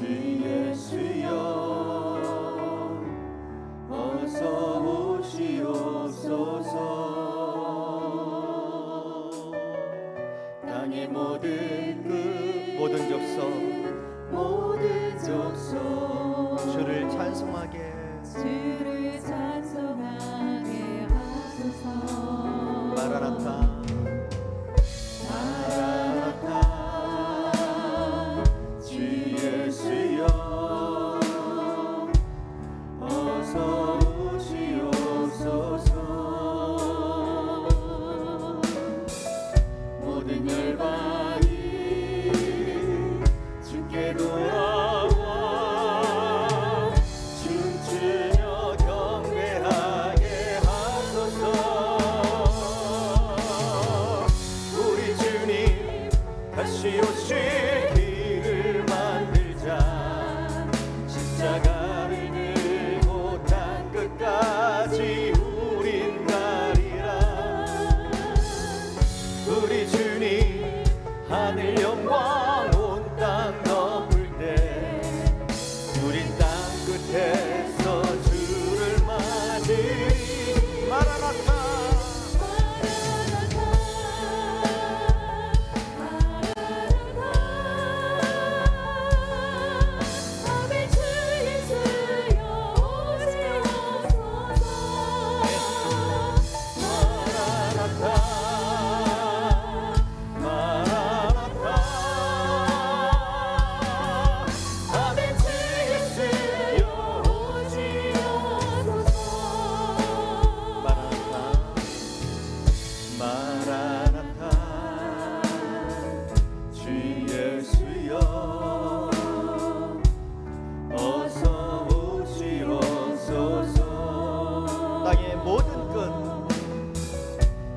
예수여 어서 오시옵소서. 땅의 모든 족속 주를 찬송하게 하소서. 마라나타 주 예수여 어서 오시옵소서. 모든 열방이 주께 돌아와 춤추며 경배하게 하소서. 우리 주님 다시 오실 길을 만들자. 십자가를 들고 땅 끝까지 우린 가리라. 우리 주님 하늘 영광 온 땅 덮을 때 우린 땅 끝에서 주를 맞으리. 마라나타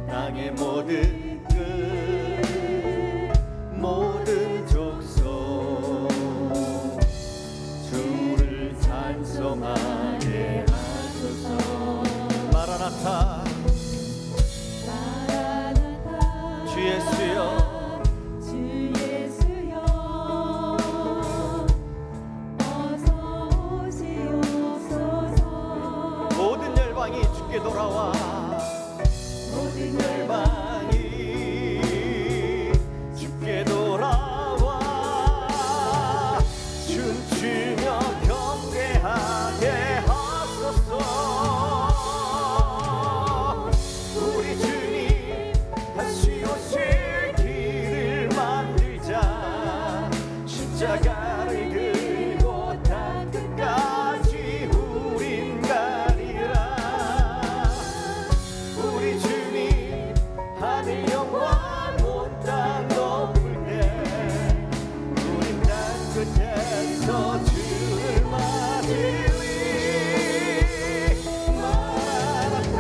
땅의 모든 끝 모든 족속 주를 찬송하게 하소서. 마라나타 주 예수여 어서 오시옵소서. 모든 열방이 주께 돌아와 모든 열방이 주께 돌아와 춤추며 경배하게 하소서. 우리 주님 다시 오실 길을 만들자. 십자가를 들고 땅 끝까지 우린 가리라. 우리 주님 하늘 영광 온 땅 덮을 때 우린 땅 끝에서 주를 맞으리. 마라나타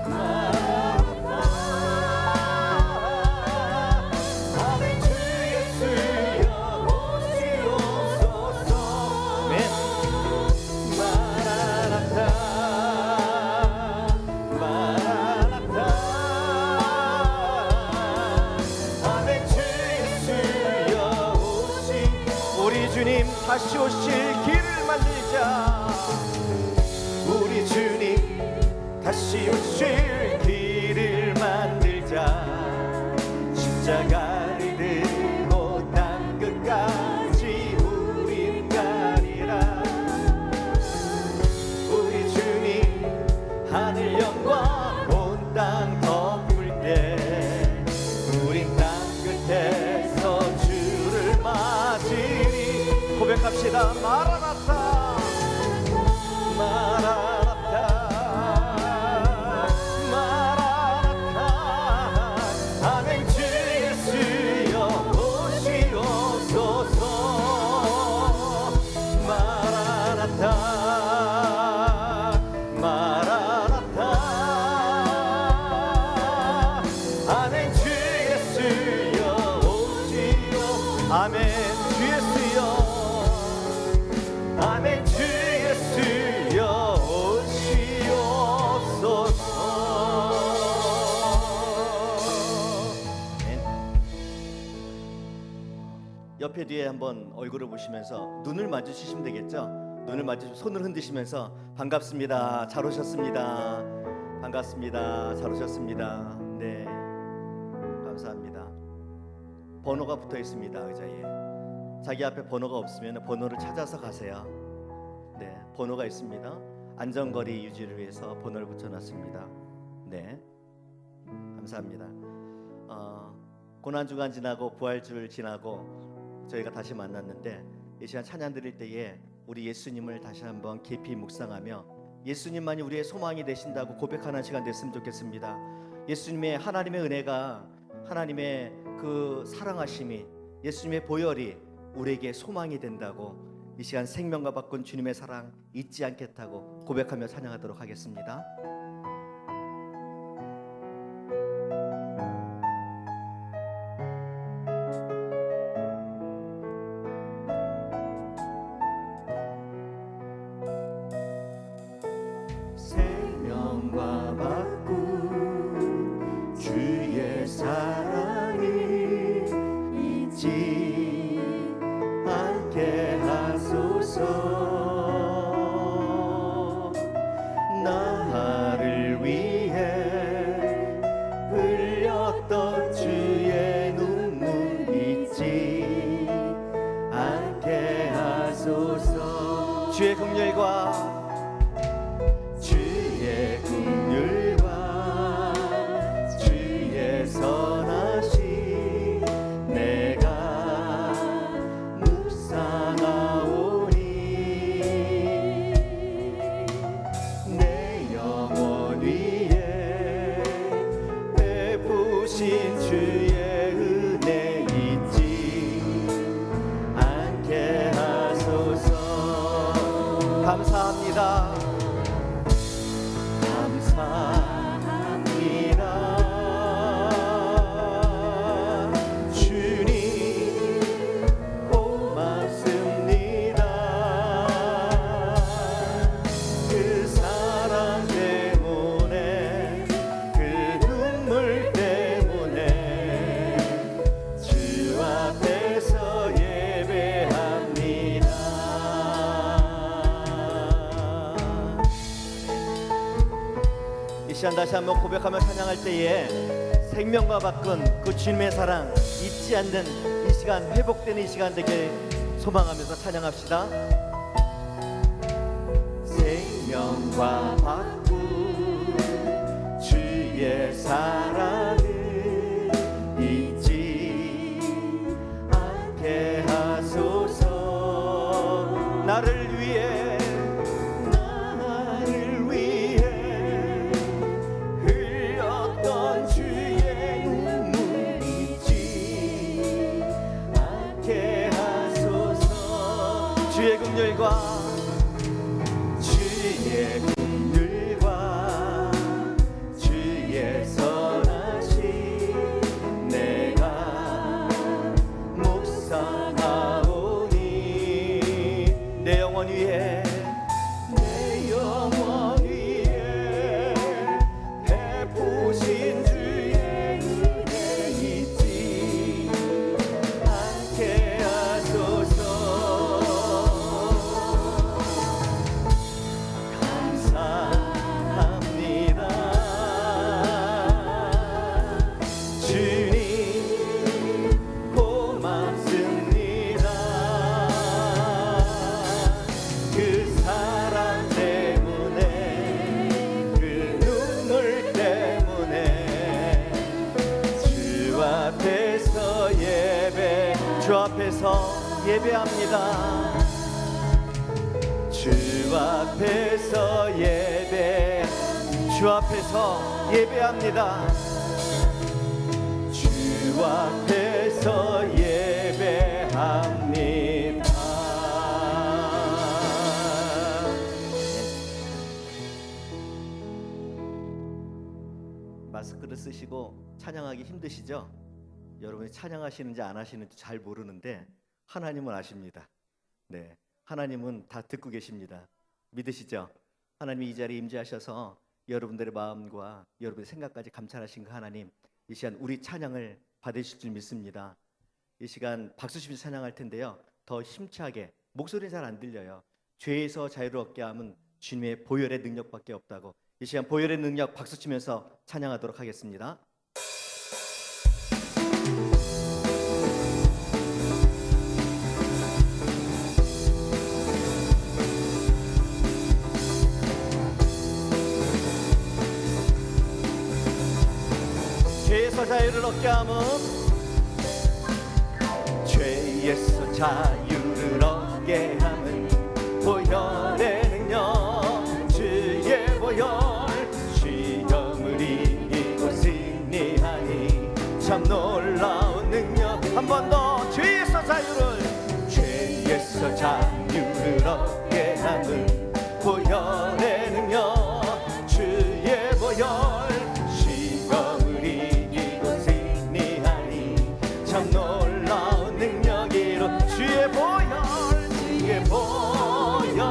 마라나타 아멘. 주 예수여 오시옵소서. 마라나타 마라나타 아멘. 주 예수여 오시 우리 주님 다시 오실 길을 만들자. 우리 주님 다시 오실 길을 만들자. 십자가를 들고 땅 끝까지 우린 가리라. 우리 주님 하늘 영광 온 땅 덮을 때 우린 땅 끝에서 주를 맞으리. 고백합시다. 마라나타 마라나타 마라나타 아멘. 주 예수여 오시옵소서. 마라나타 마라나타 아멘. 주 예수여 오시옵 아멘. 주 예수여 아멘. 주 예수여 오시옵소서. 옆에 뒤에 한번 얼굴을 보시면서 눈을 마주치시면 되겠죠? 눈을 마주치고 손을 흔드시면서 반갑습니다. 잘 오셨습니다. 반갑습니다. 잘 오셨습니다. 네, 감사합니다. 번호가 붙어 있습니다. 의자에. 자기 앞에 번호가 없으면 번호를 찾아서 가세요. 네, 번호가 있습니다. 안전거리 유지를 위해서 번호를 붙여놨습니다. 네, 감사합니다. 고난주간 지나고 부활주를 지나고 저희가 다시 만났는데 이 시간 찬양 드릴 때에 우리 예수님을 다시 한번 깊이 묵상하며 예수님만이 우리의 소망이 되신다고 고백하는 시간 됐으면 좋겠습니다. 예수님의 하나님의 은혜가, 하나님의 그 사랑하심이, 예수님의 보혈이 우리에게 소망이 된다고 이 시간 생명과 바꾼 주님의 사랑 잊지 않겠다고 고백하며 찬양하도록 하겠습니다. 생명과 바꾼 주의 사랑이 잊지 않게 하소서. 나를 위해 흘렸던 주의 눈물 잊지 않게 하소서. 주의 긍휼과 주의 긍휼과 주의 선하심 내가 묵상하오니 내 영혼 위에 베푸신 주의 은혜 잊지 않게 하소서. 감사합니다. 감사합니다. 주님 고맙습니다. 그 사랑 때문에 그 눈물 때문에 주 앞에서 예배합니다. 이 시간 다시 한번 고백하며 찬양할 때에 생명과 바꾼 그 주님의 사랑 잊지 않는 이 시간, 회복되는 이 시간 되길 소망하면서 찬양합시다. 생명과 바꾼 주의 사랑을 잊지 않게 하소서. 나를 위해 흘렸던 주의 눈물 잊지 않게 하소서. 주의 긍휼과 주의 긍휼과 주의 선하심 내가 묵상하오니 내 영혼 위에 내 영혼 위에 베푸신 주의 은혜 잊지 않게 하소서. 감사합니다. 주님 고맙습니다. 그 사랑 때문에 그 눈물 때문에 주 앞에서 주 앞에서 예배합니다. 주 앞에서 주 앞에서 예배합니다. 주 앞에서 예배합니다. 마스크를 쓰시고 찬양하기 힘드시죠? 여러분이 찬양하시는지 안 하시는지 잘 모르는데 하나님은 아십니다. 네, 하나님은 다 듣고 계십니다. 믿으시죠? 하나님이 이 자리에 임재하셔서 여러분들의 마음과 여러분의 생각까지 감찰하신 그 하나님, 이 시간 우리 찬양을 받으실 줄 믿습니다. 이 시간 박수 치면서 찬양할 텐데요. 더 힘차게, 목소리는 잘 안 들려요. 죄에서 자유를 얻게 함은 주님의 보혈의 능력밖에 없다고. 이 시간 보혈의 능력 박수 치면서 찬양하도록 하겠습니다. 죄에서 자유를 얻게 함은, 죄에서 자유를 얻게 함은 보혈의 능력, 주의 보혈, 시험을 이기고 승리하니 참 놀라운 능력. 한 번 더. 죄에서 자유를 얻게 함은 보혈의 능력, 주의 보혈, 시험을 이기고 승리하니 참 놀라운 능력이로. 주의 보혈, 주의 보혈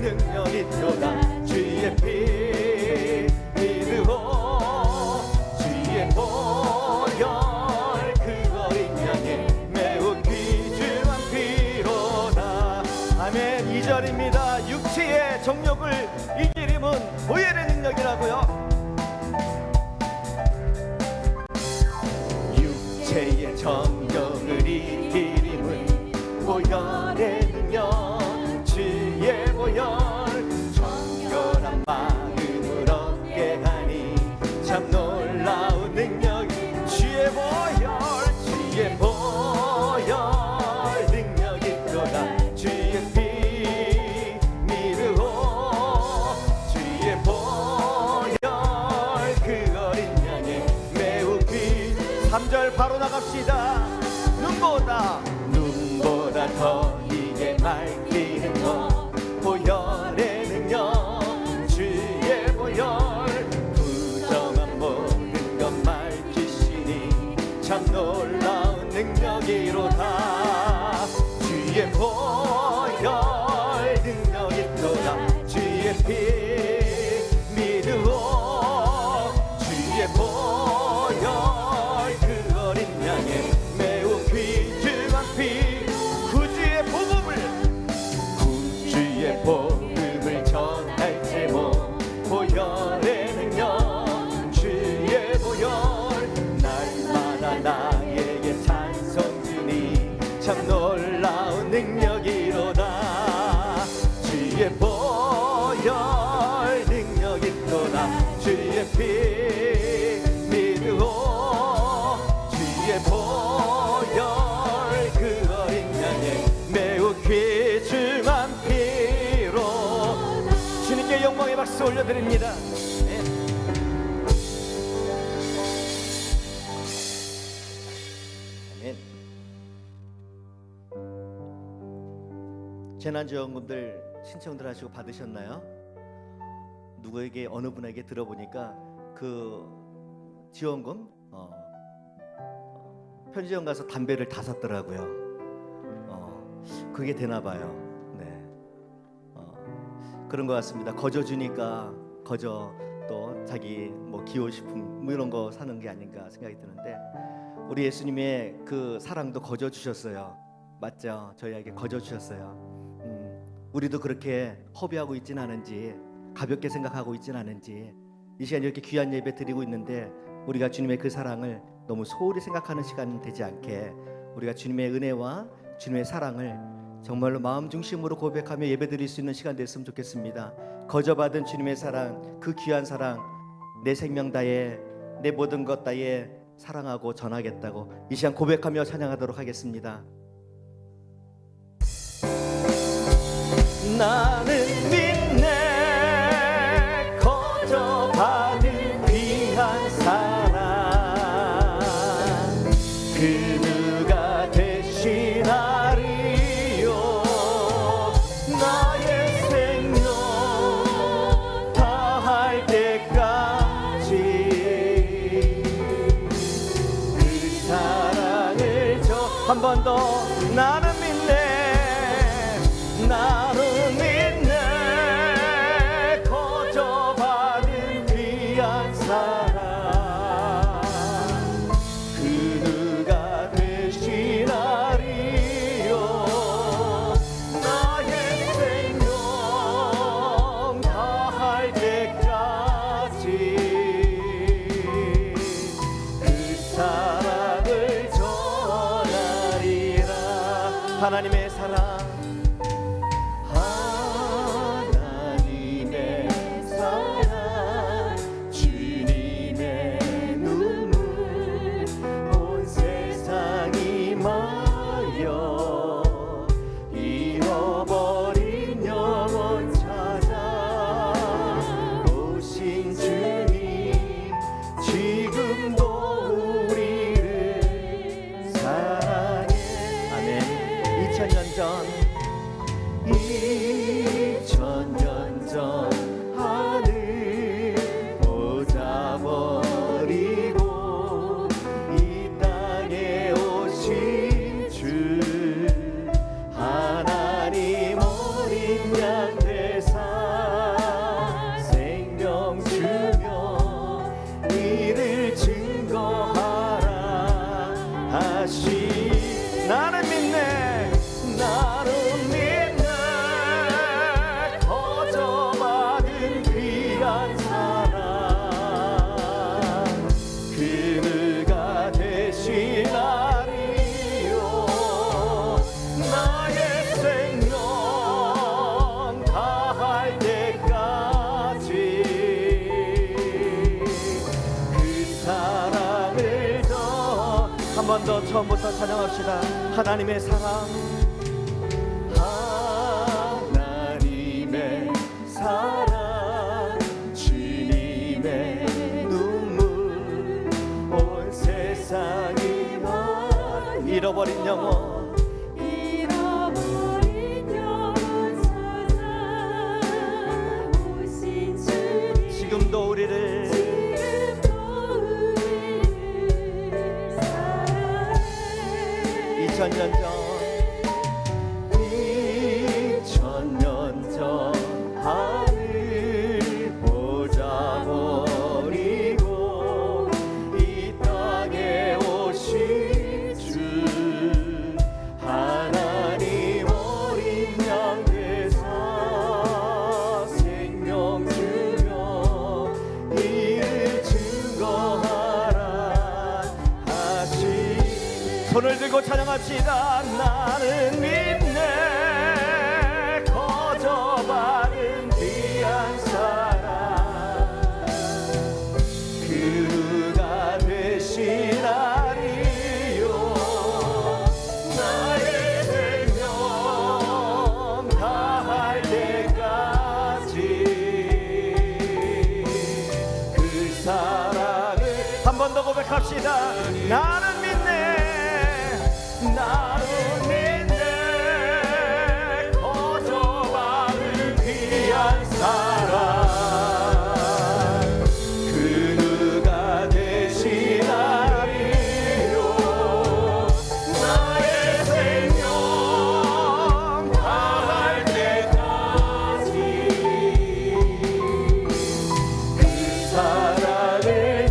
능력이 있도다. 주의 피 믿으오. 주의 보혈 그 어린 양의 매우 귀중한 피로다. 아멘. 2절입니다. 육체의 정욕을 이기림은 보혈의 능력이라고요. 육체의 정욕을 이기림은 보혈의 능력, 주의 보혈, 정결한 마음을 얻게 하니 참 놀라운 능력. 주의 보혈, 주의 보혈 능력이 있도다. 주의 피 믿으오. 주의 보혈 그 어린 양의 매우 귀. 3절 바로 나갑시다. 눈보다 더 이게 맑기는 너 보혈의 능력, 주의 보혈, 부정한 모든 것 맑히시니 참 놀라운 능력이로다. 주의 보혈 능력이 있도다. 주의 피 믿으오. 주의 보혈 그 어린 양의 매우 귀중한 피. 구주의 복음을 전할 제목, 보혈의 능력, 주의 보혈, 날마다 나에게 찬송 주니 참 놀라운 능력이로다. 주의 보혈 능력 있도다. 주의 피 믿으오. 주의 보혈 그 어린 양의 매우 귀중한 피로. 주님께 영광의 박수 올려드립니다. 아멘. 재난지원금들 신청들 하시고 받으셨나요? 누구에게, 어느 분에게 들어보니까 그 지원금 편의점 가서 담배를 다 샀더라고요. 그게 되나 봐요. 네. 그런 것 같습니다. 거저 주니까 거저 또 자기 뭐 기호식품 뭐 이런 거 사는 게 아닌가 생각이 드는데, 우리 예수님의 그 사랑도 거저 주셨어요. 맞죠? 저희에게 거저 주셨어요. 우리도 그렇게 허비하고 있진 않은지, 가볍게 생각하고 있진 않은지, 이 시간 이렇게 귀한 예배 드리고 있는데 우리가 주님의 그 사랑을 너무 소홀히 생각하는 시간이 되지 않게, 우리가 주님의 은혜와 주님의 사랑을 정말로 마음 중심으로 고백하며 예배드릴 수 있는 시간 됐으면 좋겠습니다. 거저받은 주님의 사랑, 그 귀한 사랑, 내 생명 다해, 내 모든 것 다해 사랑하고 전하겠다고 이 시간 고백하며 찬양하도록 하겠습니다. 나는 믿네 거저받은 귀한 사랑, 그 누가 대신하리요. 나의 생명 다할 때까지 그 사랑을 줘. 한 번 더. 나는 믿네, 나는 믿네 거저받은 귀한 사랑, 그 누가 대신 하나님의 사랑 하나님의 사랑 주님의 눈물 온 세상이 마여 잃어버린 영혼 찾아 오신 주님 지금도 우리를 사랑해. 아멘. 2000년 전 하늘 보자 버리고 이 땅에 오신 주 하나님 어린 양 되사 생명 주며 이를 증거하라 하시. 나는 믿네 나는 믿네 거저받은 귀한 사랑 그가 되시나리요 나의 생명 다할 때까지 그 사랑을 더 한 번 더 처음부터 찬양합시다. 하나님의 사랑 하나님의 사랑 주님의 눈물 온 세상이 잃어버린 영혼 찾아 오신 주님 지금도 우리를 사랑해. 2000년 전 하늘 보자 버리고 이 땅에 오신 주 하나님 어린 양 되사 생명 주며 이를 증거하라 하시. 손을 들고 찬양합시다. 나는 믿네 거저받은 귀한 사랑 그가 되시나리요 나의 생명 다할 때까지 그 사랑을 한 번 더 고백합시다. 나는 믿네 나는 믿네 거저받은 귀한 사랑 그가 되시나리요 나의 생명 다할 때까지 그 사랑을 전하리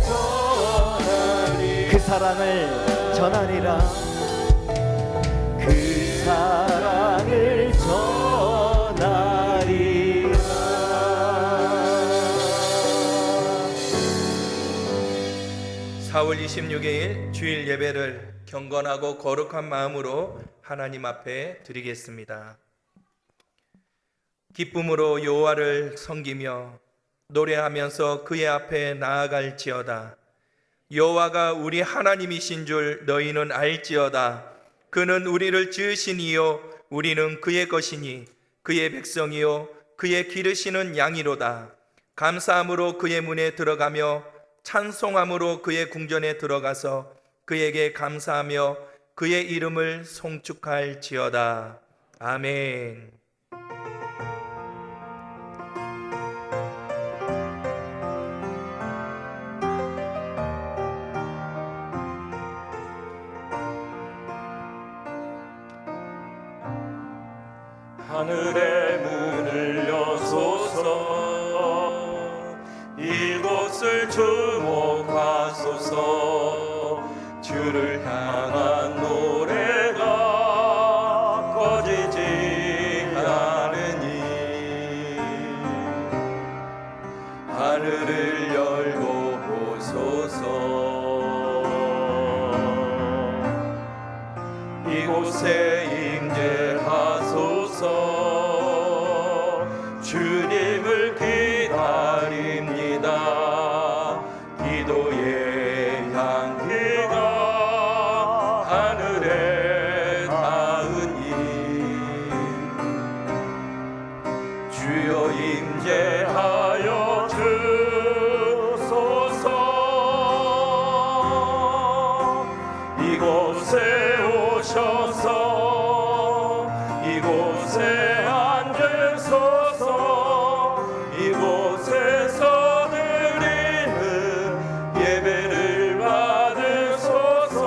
그 사랑을 전하리라 그 사랑을 전하리라. 4월 26일 주일 예배를 경건하고 거룩한 마음으로 하나님 앞에 드리겠습니다. 기쁨으로 여호와를 섬기며 노래하면서 그의 앞에 나아갈지어다. 여호와가 우리 하나님이신 줄 너희는 알지어다. 그는 우리를 지으신 이요 우리는 그의 것이니 그의 백성이요 그의 기르시는 양이로다. 감사함으로 그의 문에 들어가며 찬송함으로 그의 궁전에 들어가서 그에게 감사하며 그의 이름을 송축할지어다. 아멘. 하늘의 문을 여소서 이곳을 주목하소서 주를 향한 노래가 꺼지지 않으니 하늘을 열고 보소서 이곳에 임재하소서. 주님을 기다립니다. 기도의 향기가 하늘에 닿으니 주여 임재하여 주소서. 이곳에 오셔서 이곳에 앉으소서. 이곳에서 드리는 예배를 받으소서.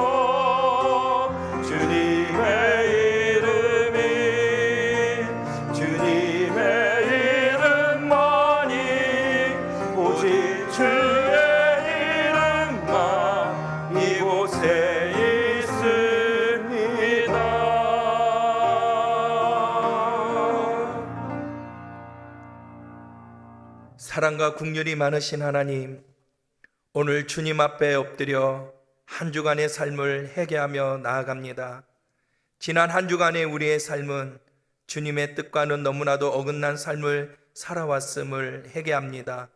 주님의 이름만이 오직 주의 이름만 이곳에 있습니다. 사랑과 긍휼이 많으신 하나님, 오늘 주님 앞에 엎드려 한 주간의 삶을 회개하며 나아갑니다. 지난 한 주간의 우리의 삶은 주님의 뜻과는 너무나도 어긋난 삶을 살아왔음을 회개합니다.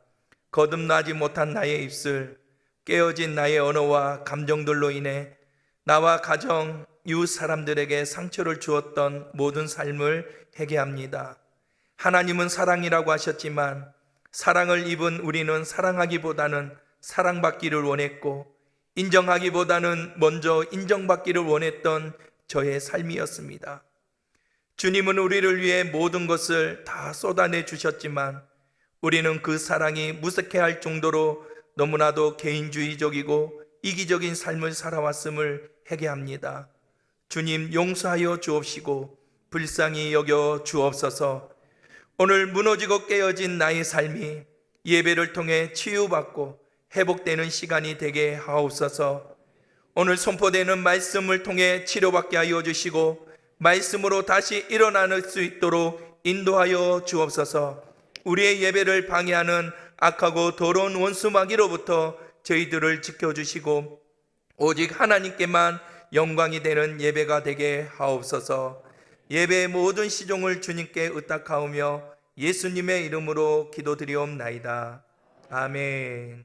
거듭나지 못한 나의 입술, 깨어진 나의 언어와 감정들로 인해 나와 가정, 이웃 사람들에게 상처를 주었던 모든 삶을 회개합니다. 하나님은 사랑이라고 하셨지만 사랑을 입은 우리는 사랑하기보다는 사랑받기를 원했고 인정하기보다는 먼저 인정받기를 원했던 저의 삶이었습니다. 주님은 우리를 위해 모든 것을 다 쏟아내 주셨지만 우리는 그 사랑이 무색해할 정도로 너무나도 개인주의적이고 이기적인 삶을 살아왔음을 회개합니다. 주님 용서하여 주옵시고 불쌍히 여겨 주옵소서. 오늘 무너지고 깨어진 나의 삶이 예배를 통해 치유받고 회복되는 시간이 되게 하옵소서. 오늘 선포되는 말씀을 통해 치료받게 하여 주시고 말씀으로 다시 일어날 수 있도록 인도하여 주옵소서. 우리의 예배를 방해하는 악하고 더러운 원수마귀로부터 저희들을 지켜주시고 오직 하나님께만 영광이 되는 예배가 되게 하옵소서. 예배의 모든 시종을 주님께 의탁하오며 예수님의 이름으로 기도드리옵나이다. 아멘.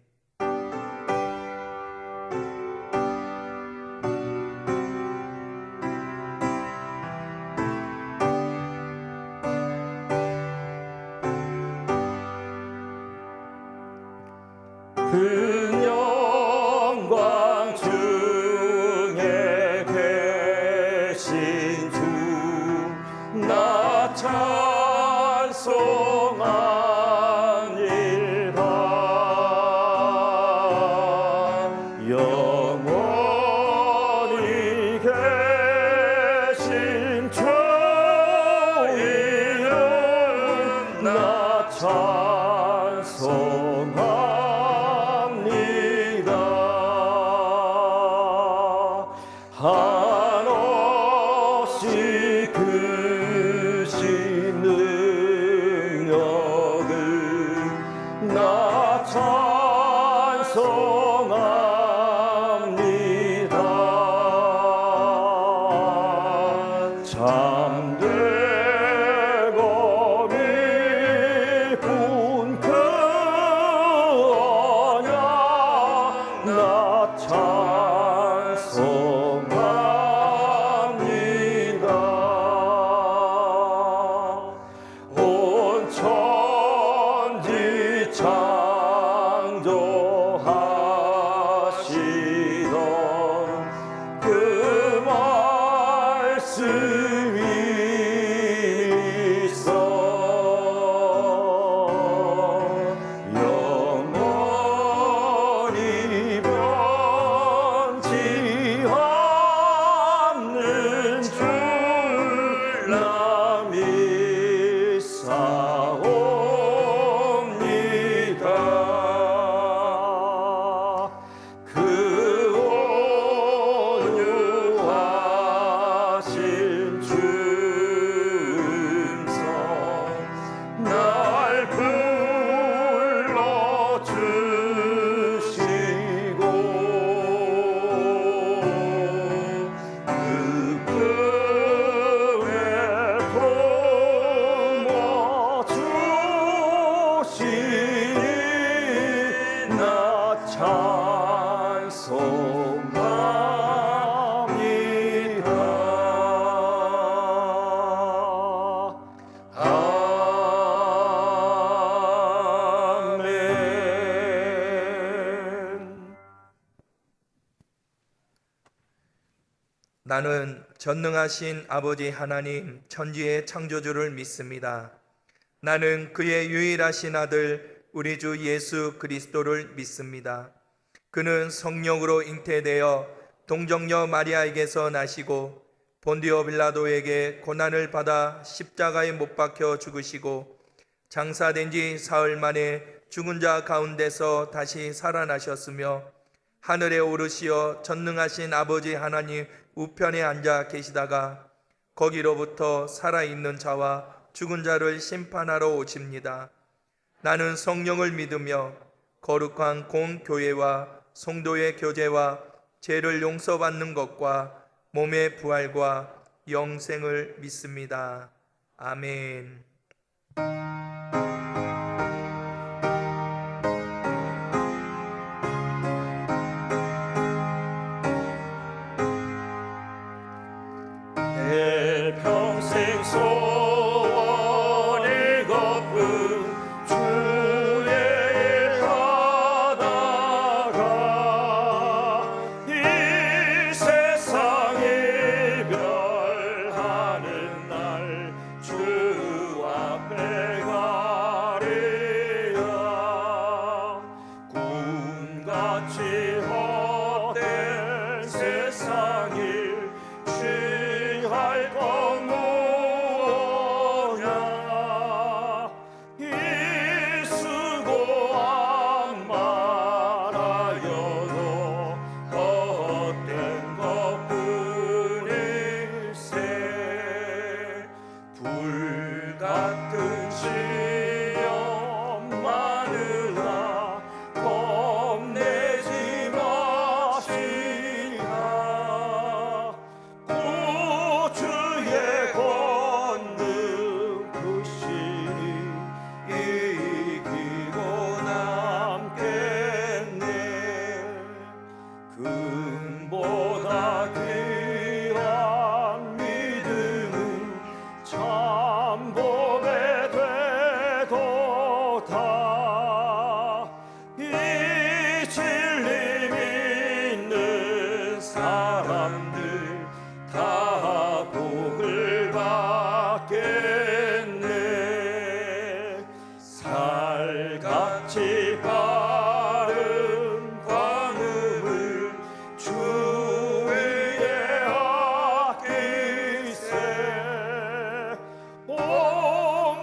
그 영광 중에 계신 주 나 찬송합니다. 영원히 계신 주 이름 나 찬송합니다. 한없이 크신 능력을 나 찬송합니다. 잠들고 미군 그 언약 나 찬송합니다. 온 천지 창조하시던 그 말씀이 있어 영원히 변치 않는 줄 나 믿사옵니다. 그 온유하신 줌성 날 불러주시고 그 나는 전능하신 아버지 하나님 천지의 창조주를 믿습니다. 나는 그의 유일하신 아들 우리 주 예수 그리스도를 믿습니다. 그는 성령으로 잉태되어 동정녀 마리아에게서 나시고 본디오 빌라도에게 고난을 받아 십자가에 못 박혀 죽으시고 장사된 지 사흘 만에 죽은 자 가운데서 다시 살아나셨으며 하늘에 오르시어 전능하신 아버지 하나님 우편에 앉아 계시다가 거기로부터 살아있는 자와 죽은 자를 심판하러 오십니다. 나는 성령을 믿으며 거룩한 공교회와 성도의 교제와 죄를 용서받는 것과 몸의 부활과 영생을 믿습니다. 아멘. 내 평생 소원이 거품 주의 하다가 이 세상 이별하는 날 주 앞에 가리라. 꿈같이 헛된 세상을 취할 것 무엇냐. 이 수고한 말하여도 헛된 것뿐일세. 불같은 시험 마누라 겁내지 마시라. 구주의 권능 크시니 이기고 남겠네. 금보다 귀한 믿음은 참 보배 되도다. 이 진리 믿는 사람들 다 복을 받겠네. 살같이 바른 광음을 주 위에 아끼세. 온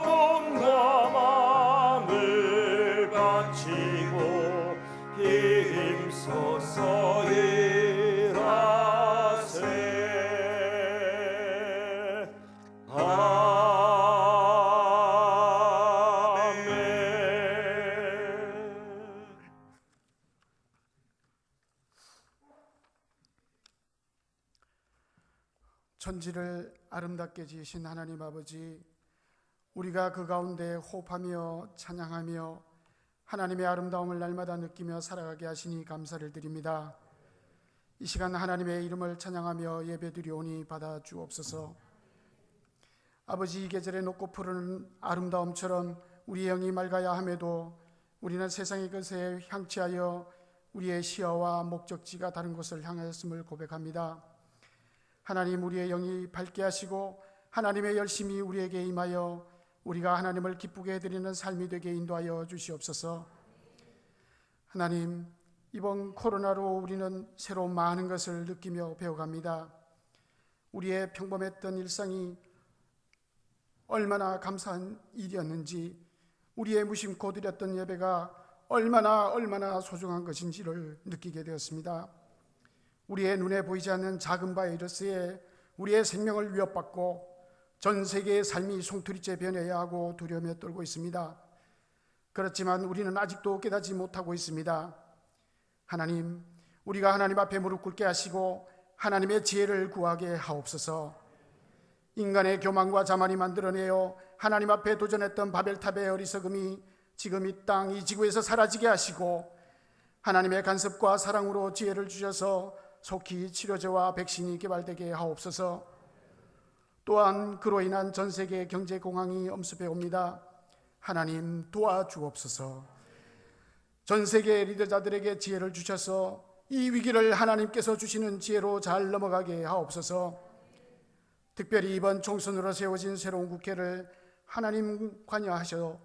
몸과 마음을 바치고 힘써서 일하세. 아멘. 천지를 아름답게 지으신 하나님 아버지, 우리가 그 가운데 호흡하며 찬양하며 하나님의 아름다움을 날마다 느끼며 살아가게 하시니 감사를 드립니다. 이 시간 하나님의 이름을 찬양하며 예배드리오니 받아 주옵소서. 아버지, 이 계절에 높고 푸르는 아름다움처럼 우리의 영이 맑아야 함에도 우리는 세상의 것에 향취하여 우리의 시야와 목적지가 다른 곳을 향하였음을 고백합니다. 하나님, 우리의 영이 밝게 하시고 하나님의 열심이 우리에게 임하여 우리가 하나님을 기쁘게 해드리는 삶이 되게 인도하여 주시옵소서. 하나님, 이번 코로나로 우리는 새로운 많은 것을 느끼며 배워갑니다. 우리의 평범했던 일상이 얼마나 감사한 일이었는지, 우리의 무심코 드렸던 예배가 얼마나 소중한 것인지를 느끼게 되었습니다. 우리의 눈에 보이지 않는 작은 바이러스에 우리의 생명을 위협받고 전 세계의 삶이 송두리째 변해야 하고 두려움에 떨고 있습니다. 그렇지만 우리는 아직도 깨닫지 못하고 있습니다. 하나님, 우리가 하나님 앞에 무릎 꿇게 하시고 하나님의 지혜를 구하게 하옵소서. 인간의 교만과 자만이 만들어내어 하나님 앞에 도전했던 바벨탑의 어리석음이 지금 이 땅, 이 지구에서 사라지게 하시고 하나님의 간섭과 사랑으로 지혜를 주셔서 속히 치료제와 백신이 개발되게 하옵소서. 또한 그로 인한 전 세계 경제 공황이 엄습해 옵니다. 하나님 도와주옵소서. 전 세계 리더자들에게 지혜를 주셔서 이 위기를 하나님께서 주시는 지혜로 잘 넘어가게 하옵소서. 특별히 이번 총선으로 세워진 새로운 국회를 하나님 관여하셔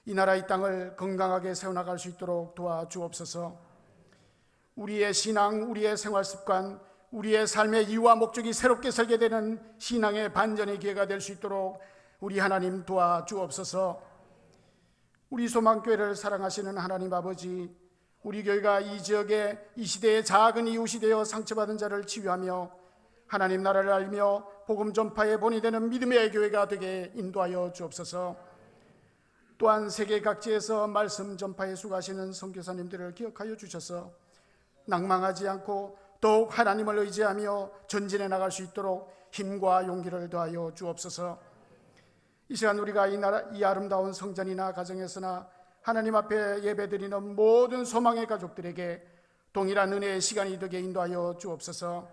이 나라 이 땅을 건강하게 세워나갈 수 있도록 도와주옵소서. 우리의 신앙, 우리의 생활 습관, 우리의 삶의 이유와 목적이 새롭게 설계되는 신앙의 반전의 기회가 될 수 있도록 우리 하나님 도와주옵소서. 우리 소망교회를 사랑하시는 하나님 아버지, 우리 교회가 이 지역에 이 시대의 작은 이웃이 되어 상처받은 자를 치유하며 하나님 나라를 알며 복음 전파에 본이 되는 믿음의 교회가 되게 인도하여 주옵소서. 또한 세계 각지에서 말씀 전파에 수고하시는 선교사님들을 기억하여 주셔서 낭망하지 않고 더욱 하나님을 의지하며 전진해 나갈 수 있도록 힘과 용기를 더하여 주옵소서. 이 시간 우리가 이 아름다운 성전이나 가정에서나 하나님 앞에 예배드리는 모든 소망의 가족들에게 동일한 은혜의 시간이 되게 인도하여 주옵소서.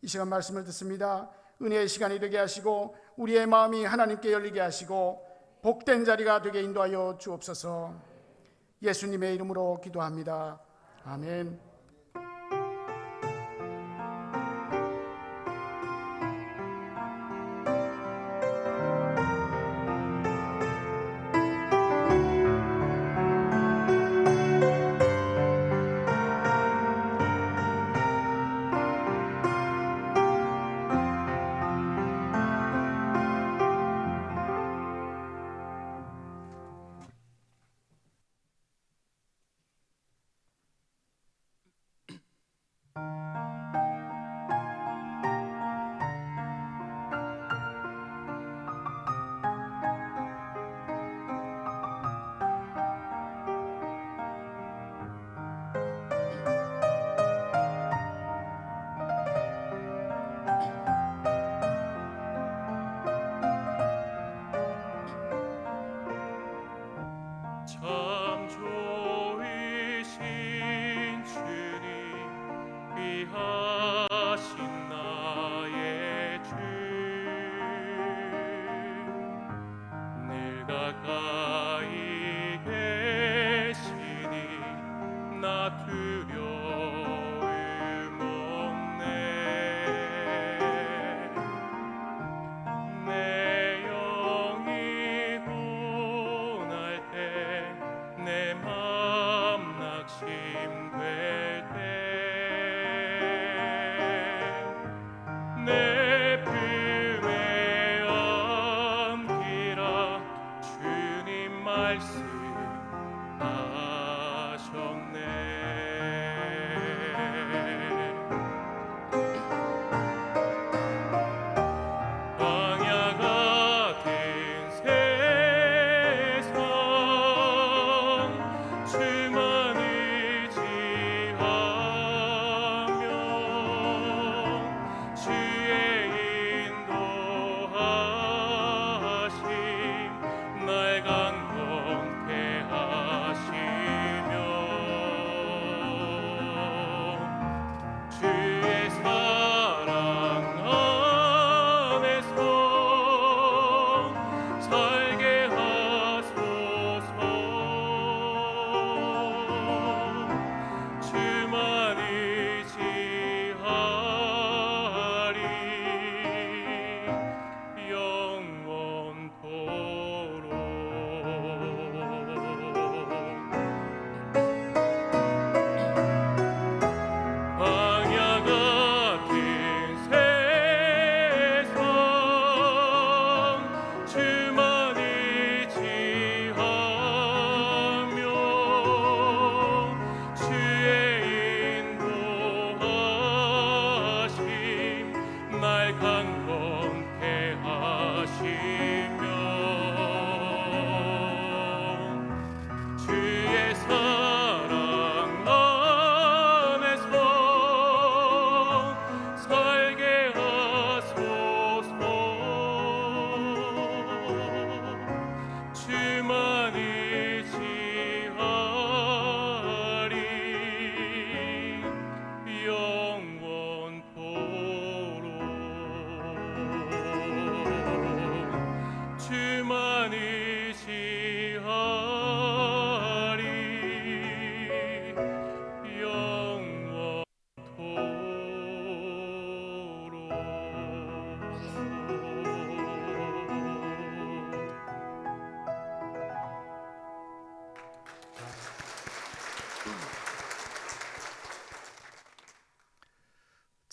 이 시간 말씀을 듣습니다. 은혜의 시간이 되게 하시고 우리의 마음이 하나님께 열리게 하시고 복된 자리가 되게 인도하여 주옵소서. 예수님의 이름으로 기도합니다. 아멘. 참 좋으신 주님, 귀하신 나의 주, 늘 가까이 계시니 나 두려움 없네. 내 영이 고날 때, 내 맘 낙심될 때, 내 품에 안기라 주님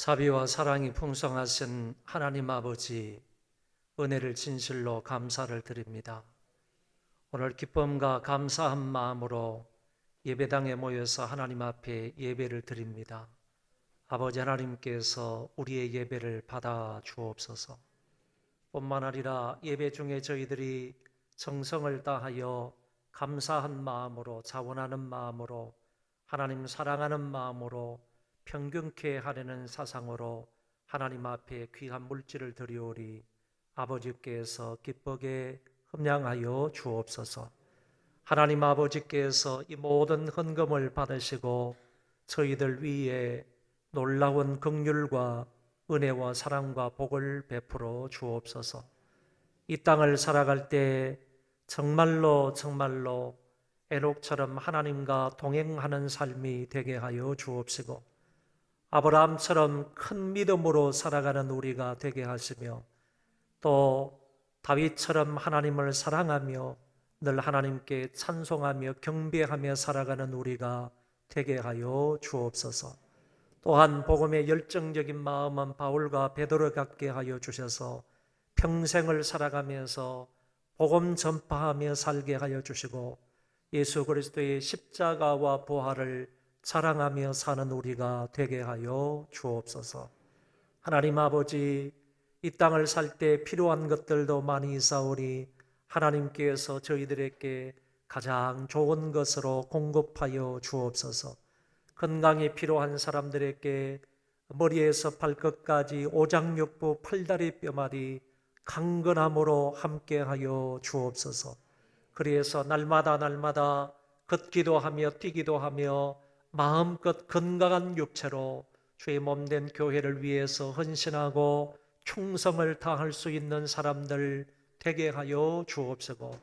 자비와 사랑이 풍성하신 하나님 아버지, 은혜를 진실로 감사를 드립니다. 오늘 기쁨과 감사한 마음으로 예배당에 모여서 하나님 앞에 예배를 드립니다. 아버지 하나님께서 우리의 예배를 받아 주옵소서. 뿐만 아니라 예배 중에 저희들이 정성을 다하여 감사한 마음으로, 자원하는 마음으로, 하나님 사랑하는 마음으로, 평균케 하려는 사상으로 하나님 앞에 귀한 물질을 드리오리 아버지께서 기쁘게 흠양하여 주옵소서. 하나님 아버지께서 이 모든 헌금을 받으시고 저희들 위에 놀라운 긍휼과 은혜와 사랑과 복을 베풀어 주옵소서. 이 땅을 살아갈 때 정말로 에녹처럼 하나님과 동행하는 삶이 되게 하여 주옵시고, 아브라함처럼 큰 믿음으로 살아가는 우리가 되게 하시며, 또 다윗처럼 하나님을 사랑하며 늘 하나님께 찬송하며 경배하며 살아가는 우리가 되게 하여 주옵소서. 또한 복음의 열정적인 마음은 바울과 베드로 같게 하여 주셔서 평생을 살아가면서 복음 전파하며 살게 하여 주시고, 예수 그리스도의 십자가와 부활을 자랑하며 사는 우리가 되게 하여 주옵소서. 하나님 아버지, 이 땅을 살 때 필요한 것들도 많이 있사오니 하나님께서 저희들에게 가장 좋은 것으로 공급하여 주옵소서. 건강이 필요한 사람들에게 머리에서 발끝까지 오장육부 팔다리 뼈마디 강건함으로 함께하여 주옵소서. 그래서 날마다 걷기도 하며 뛰기도 하며 마음껏 건강한 육체로 주의 몸된 교회를 위해서 헌신하고 충성을 다할 수 있는 사람들 되게 하여 주옵시고,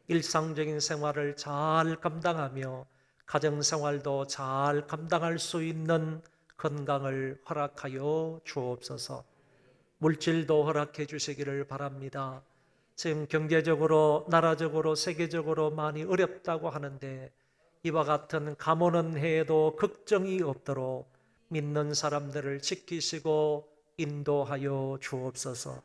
일상적인 생활을 잘 감당하며 가정생활도 잘 감당할 수 있는 건강을 허락하여 주옵소서. 물질도 허락해 주시기를 바랍니다. 지금 경제적으로, 나라적으로, 세계적으로 많이 어렵다고 하는데 이와 같은 감오는 해에도 걱정이 없도록 믿는 사람들을 지키시고 인도하여 주옵소서.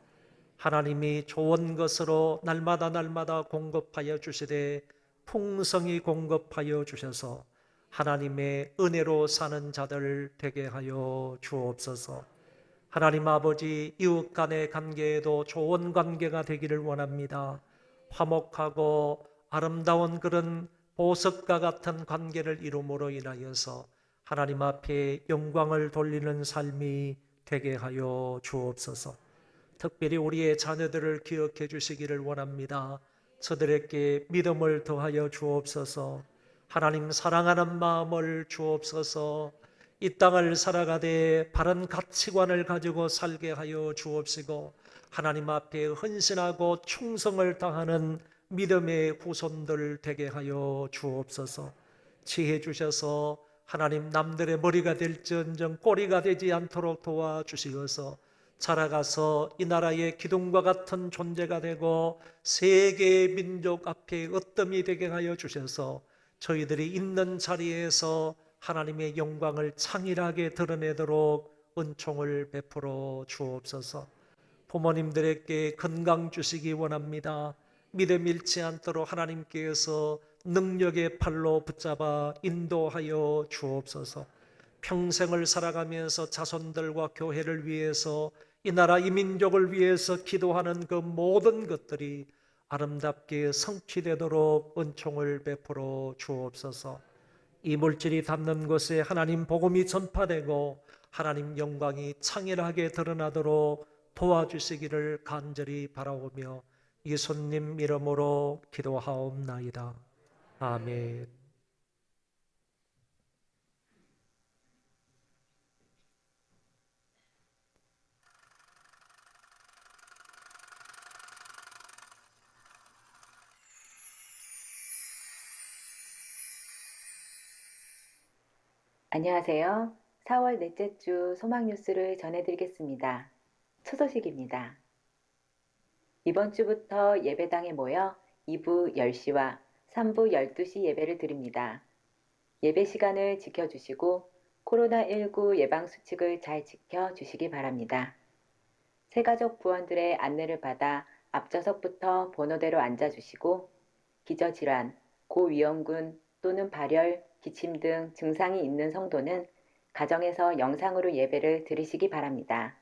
하나님이 좋은 것으로 날마다 공급하여 주시되 풍성히 공급하여 주셔서 하나님의 은혜로 사는 자들 되게 하여 주옵소서. 하나님 아버지, 이웃 간의 관계에도 좋은 관계가 되기를 원합니다. 화목하고 아름다운 그런 보석과 같은 관계를 이룸으로 인하여서 하나님 앞에 영광을 돌리는 삶이 되게 하여 주옵소서. 특별히 우리의 자녀들을 기억해 주시기를 원합니다. 저들에게 믿음을 더하여 주옵소서. 하나님 사랑하는 마음을 주옵소서. 이 땅을 살아가되 바른 가치관을 가지고 살게 하여 주옵시고, 하나님 앞에 헌신하고 충성을 다하는 믿음의 후손들 되게 하여 주옵소서. 지혜 주셔서 하나님 남들의 머리가 될지언정 꼬리가 되지 않도록 도와주시어서 자라가서 이 나라의 기둥과 같은 존재가 되고 세계의 민족 앞에 으뜸이 되게 하여 주셔서 저희들이 있는 자리에서 하나님의 영광을 창일하게 드러내도록 은총을 베풀어 주옵소서. 부모님들에게 건강 주시기 원합니다. 믿음 잃지 않도록 하나님께서 능력의 팔로 붙잡아 인도하여 주옵소서. 평생을 살아가면서 자손들과 교회를 위해서 이 나라 이 민족을 위해서 기도하는 그 모든 것들이 아름답게 성취되도록 은총을 베풀어 주옵소서. 이 물질이 닿는 곳에 하나님 복음이 전파되고 하나님 영광이 창일하게 드러나도록 도와주시기를 간절히 바라오며 예수님 이름으로 기도하옵나이다. 아멘. 안녕하세요. 4월 넷째 주 소망 뉴스를 전해드리겠습니다. 첫 소식입니다. 이번 주부터 예배당에 모여 2부 10시와 3부 12시 예배를 드립니다. 예배 시간을 지켜주시고 코로나19 예방수칙을 잘 지켜주시기 바랍니다. 새가족 부원들의 안내를 받아 앞좌석부터 번호대로 앉아주시고 기저질환, 고위험군 또는 발열, 기침 등 증상이 있는 성도는 가정에서 영상으로 예배를 드리시기 바랍니다.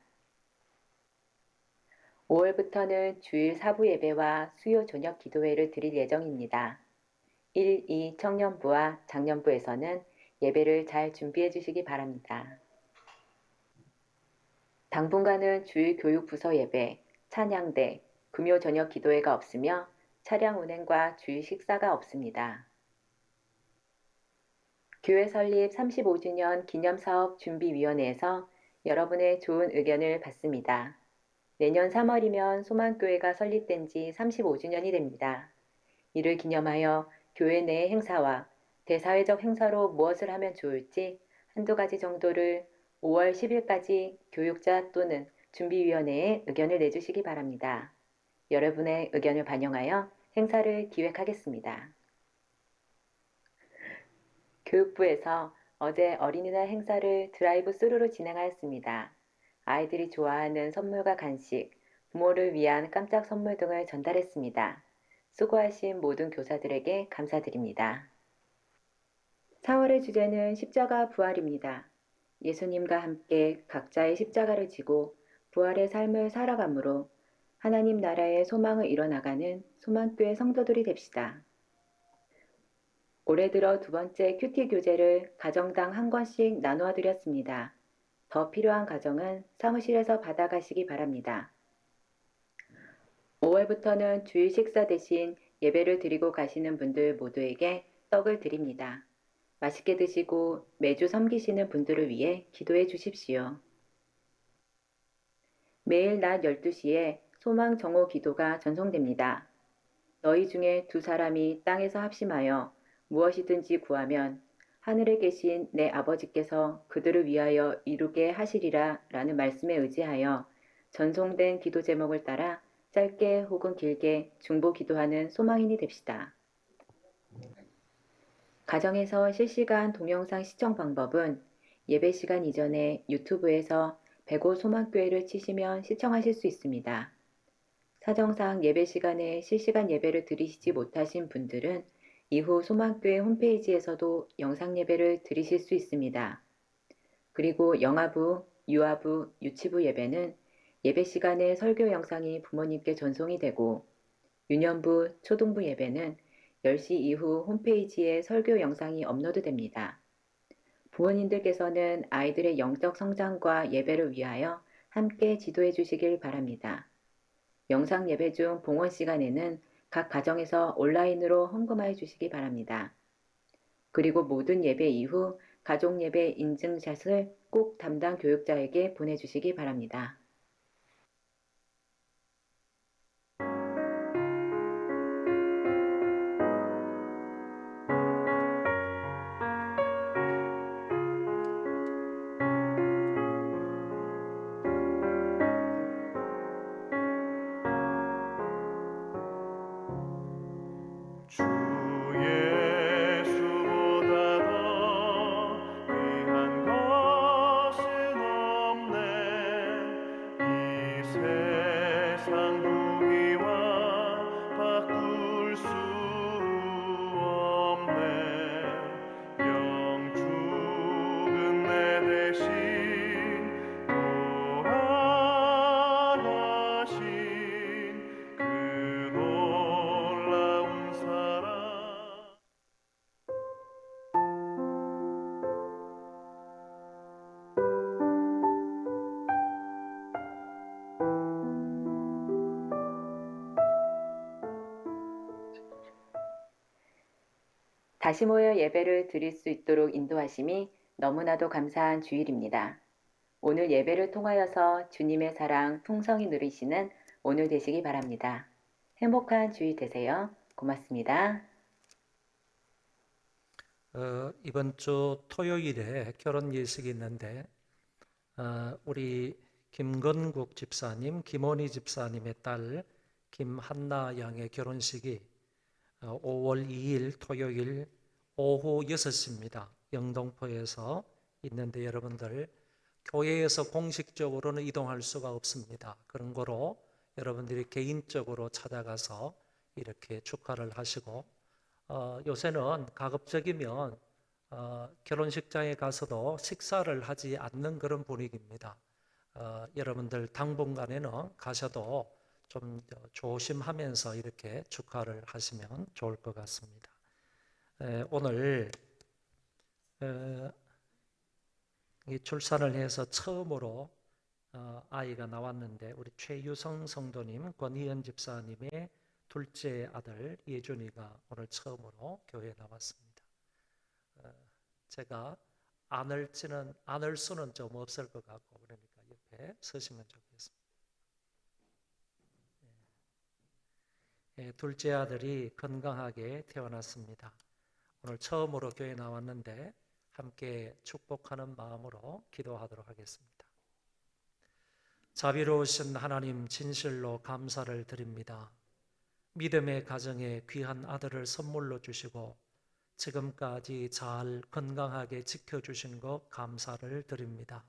5월부터는 주일 사부 예배와 수요 저녁 기도회를 드릴 예정입니다. 1, 2 청년부와 장년부에서는 예배를 잘 준비해 주시기 바랍니다. 당분간은 주일 교육부서 예배, 찬양대, 금요 저녁 기도회가 없으며 차량 운행과 주일 식사가 없습니다. 교회 설립 35주년 기념사업 준비위원회에서 여러분의 좋은 의견을 받습니다. 내년 3월이면 소망교회가 설립된 지 35주년이 됩니다. 이를 기념하여 교회 내 행사와 대사회적 행사로 무엇을 하면 좋을지 한두 가지 정도를 5월 10일까지 교육자 또는 준비위원회에 의견을 내주시기 바랍니다. 여러분의 의견을 반영하여 행사를 기획하겠습니다. 교육부에서 어제 어린이날 행사를 드라이브 스루로 진행하였습니다. 아이들이 좋아하는 선물과 간식, 부모를 위한 깜짝 선물 등을 전달했습니다. 수고하신 모든 교사들에게 감사드립니다. 4월의 주제는 십자가 부활입니다. 예수님과 함께 각자의 십자가를 지고 부활의 삶을 살아감으로 하나님 나라의 소망을 이뤄나가는 소망교회 성도들이 됩시다. 올해 들어 두 번째 큐티 교재를 가정당 한 권씩 나누어 드렸습니다. 더 필요한 가정은 사무실에서 받아가시기 바랍니다. 5월부터는 주일 식사 대신 예배를 드리고 가시는 분들 모두에게 떡을 드립니다. 맛있게 드시고 매주 섬기시는 분들을 위해 기도해 주십시오. 매일 낮 12시에 소망 정오 기도가 전송됩니다. 너희 중에 두 사람이 땅에서 합심하여 무엇이든지 구하면 하늘에 계신 내 아버지께서 그들을 위하여 이루게 하시리라 라는 말씀에 의지하여 전송된 기도 제목을 따라 짧게 혹은 길게 중보 기도하는 소망인이 됩시다. 가정에서 실시간 동영상 시청 방법은 예배 시간 이전에 유튜브에서 105 소망교회를 치시면 시청하실 수 있습니다. 사정상 예배 시간에 실시간 예배를 드리시지 못하신 분들은 이후 소망교회 홈페이지에서도 영상 예배를 드리실 수 있습니다. 그리고 영아부, 유아부, 유치부 예배는 예배 시간에 설교 영상이 부모님께 전송이 되고 유년부, 초등부 예배는 10시 이후 홈페이지에 설교 영상이 업로드됩니다. 부모님들께서는 아이들의 영적 성장과 예배를 위하여 함께 지도해 주시길 바랍니다. 영상 예배 중 봉헌 시간에는 각 가정에서 온라인으로 헌금하여 주시기 바랍니다. 그리고 모든 예배 이후 가족 예배 인증샷을 꼭 담당 교육자에게 보내주시기 바랍니다. 주 예수보다 더 귀한 것은 없네. 이 세상 부귀와 바꿀 수 없네. 영 죽은 내 대신 돌아가신 그 놀라운 사랑. 다시 모여 예배를 드릴 수 있도록 인도하심이 너무나도 감사한 주일입니다. 오늘 예배를 통하여서 주님의 사랑 풍성히 누리시는 오늘 되시기 바랍니다. 행복한 주일 되세요. 고맙습니다. 이번 주 토요일에 결혼 예식이 있는데 우리 김건국 집사님, 김원희 집사님의 딸 김한나 양의 결혼식이 5월 2일 토요일 오후 6시입니다. 영동포에서 있는데 여러분들 교회에서 공식적으로는 이동할 수가 없습니다. 그런 거로 여러분들이 개인적으로 찾아가서 이렇게 축하를 하시고 요새는 가급적이면 결혼식장에 가서도 식사를 하지 않는 그런 분위기입니다. 여러분들 당분간에는 가셔도 좀 조심하면서 이렇게 축하를 하시면 좋을 것 같습니다. 오늘 이 출산을 해서 처음으로 아이가 나왔는데 우리 최유성 성도님, 권희연 집사님의 둘째 아들 예준이가 오늘 처음으로 교회에 나왔습니다. 제가 안을 수는 좀 없을 것 같고 그러니까 옆에 서시면 좋겠습니다. 둘째 아들이 건강하게 태어났습니다. 오늘 처음으로 교회에 나왔는데 함께 축복하는 마음으로 기도하도록 하겠습니다. 자비로우신 하나님, 진실로 감사를 드립니다. 믿음의 가정에 귀한 아들을 선물로 주시고 지금까지 잘 건강하게 지켜주신 것 감사를 드립니다.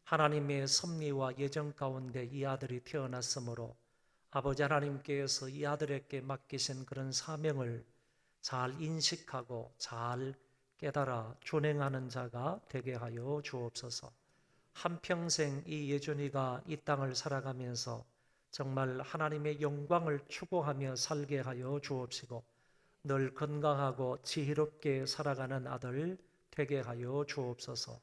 하나님의 섭리와 예정 가운데 이 아들이 태어났으므로 아버지 하나님께서 이 아들에게 맡기신 그런 사명을 잘 인식하고 잘 깨달아 준행하는 자가 되게 하여 주옵소서. 한평생 이 예준이가 이 땅을 살아가면서 정말 하나님의 영광을 추구하며 살게 하여 주옵시고 늘 건강하고 지혜롭게 살아가는 아들 되게 하여 주옵소서.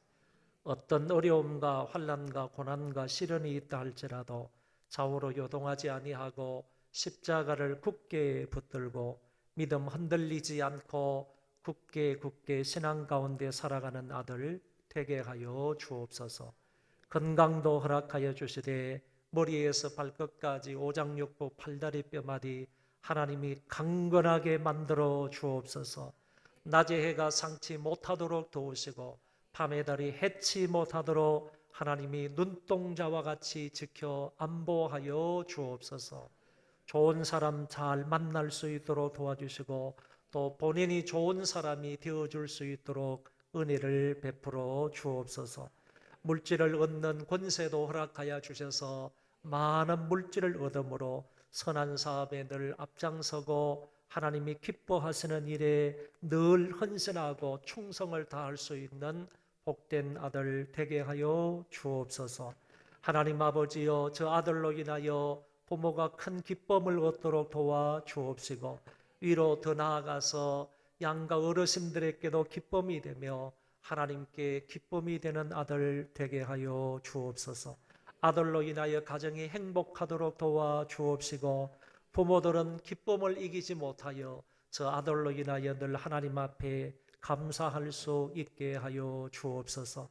어떤 어려움과 환난과 고난과 시련이 있다 할지라도 좌우로 요동하지 아니하고 십자가를 굳게 붙들고 믿음 흔들리지 않고 굳게 신앙 가운데 살아가는 아들 되게 하여 주옵소서. 건강도 허락하여 주시되 머리에서 발끝까지 오장육부 팔다리 뼈마디 하나님이 강건하게 만들어 주옵소서. 낮에 해가 상치 못하도록 도우시고 밤의 달이 해치 못하도록 하나님이 눈동자와 같이 지켜 안보하여 주옵소서. 좋은 사람 잘 만날 수 있도록 도와주시고 또 본인이 좋은 사람이 되어줄 수 있도록 은혜를 베풀어 주옵소서. 물질을 얻는 권세도 허락하여 주셔서 많은 물질을 얻음으로 선한 사업에 늘 앞장서고 하나님이 기뻐하시는 일에 늘 헌신하고 충성을 다할 수 있는 복된 아들 되게 하여 주옵소서. 하나님 아버지여, 저 아들로 인하여 부모가 큰 기쁨을 얻도록 도와 주옵시고 위로 더 나아가서 양가 어르신들에게도 기쁨이 되며 하나님께 기쁨이 되는 아들 되게 하여 주옵소서. 아들로 인하여 가정이 행복하도록 도와 주옵시고 부모들은 기쁨을 이기지 못하여 저 아들로 인하여 늘 하나님 앞에 감사할 수 있게 하여 주옵소서.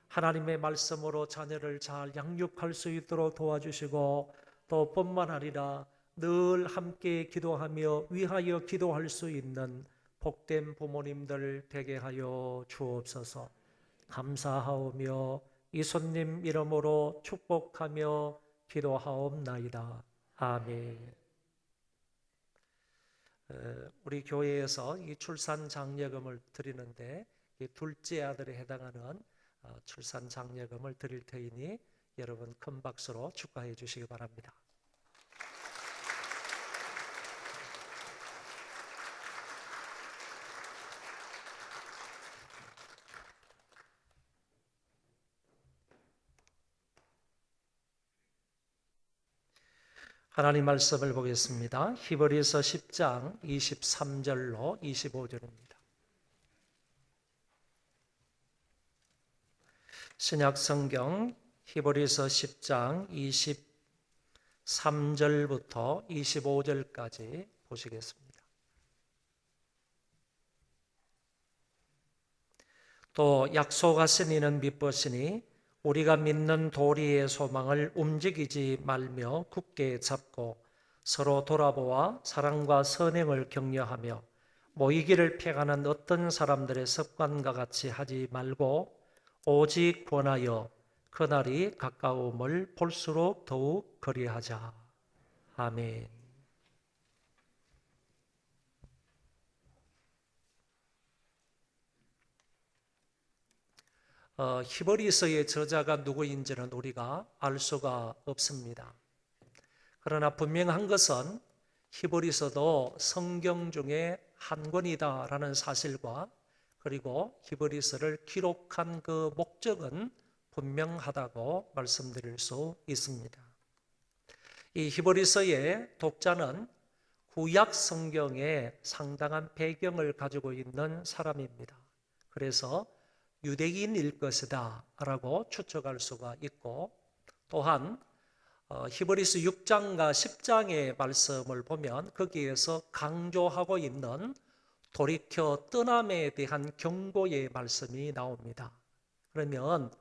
하나님의 말씀으로 자녀를 잘 양육할 수 있도록 도와주시고 또 뿐만 아니라 늘 함께 기도하며 위하여 기도할 수 있는 복된 부모님들 되게 하여 주옵소서. 감사하오며 이손님 이름으로 축복하며 기도하옵나이다. 아멘. 우리 교회에서 이 출산 장려금을 드리는데 이 둘째 아들에 해당하는 출산 장려금을 드릴 테이니 여러분 큰 박수로 축하해 주시기 바랍니다. 하나님 말씀을 보겠습니다. 히브리서 10장 23절로 25절입니다. 신약 성경 히브리서 10장 23절부터 25절까지 보시겠습니다. 또 약속하신 이는 믿으시니 우리가 믿는 도리의 소망을 움직이지 말며 굳게 잡고 서로 돌아보아 사랑과 선행을 격려하며 모이기를 폐하는 어떤 사람들의 습관과 같이 하지 말고 오직 권하여 그날이 가까움을 볼수록 더욱 그리하자. 아멘. 히브리서의 저자가 누구인지는 우리가 알 수가 없습니다. 그러나 분명한 것은 히브리서도 성경 중에 한 권이다라는 사실과 그리고 히브리서를 기록한 그 목적은 분명하다고 말씀드릴 수 있습니다. 이 히브리서의 독자는 구약 성경에 상당한 배경을 가지고 있는 사람입니다. 그래서 유대인일 것이다 라고 추측할 수가 있고, 또한 히브리서 6장과 10장의 말씀을 보면 거기에서 강조하고 있는 돌이켜 떠남에 대한 경고의 말씀이 나옵니다. 그러면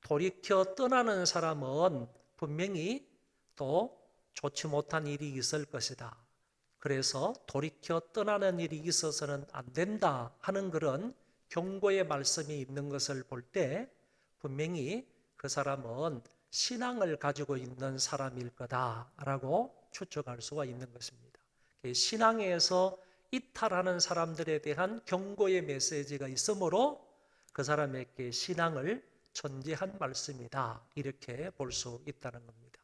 돌이켜 떠나는 사람은 분명히 또 좋지 못한 일이 있을 것이다. 그래서 돌이켜 떠나는 일이 있어서는 안 된다 하는 그런 경고의 말씀이 있는 것을 볼 때 분명히 그 사람은 신앙을 가지고 있는 사람일 거다라고 추측할 수가 있는 것입니다. 신앙에서 이탈하는 사람들에 대한 경고의 메시지가 있으므로 그 사람에게 신앙을 전제한 말씀이다, 이렇게 볼 수 있다는 겁니다.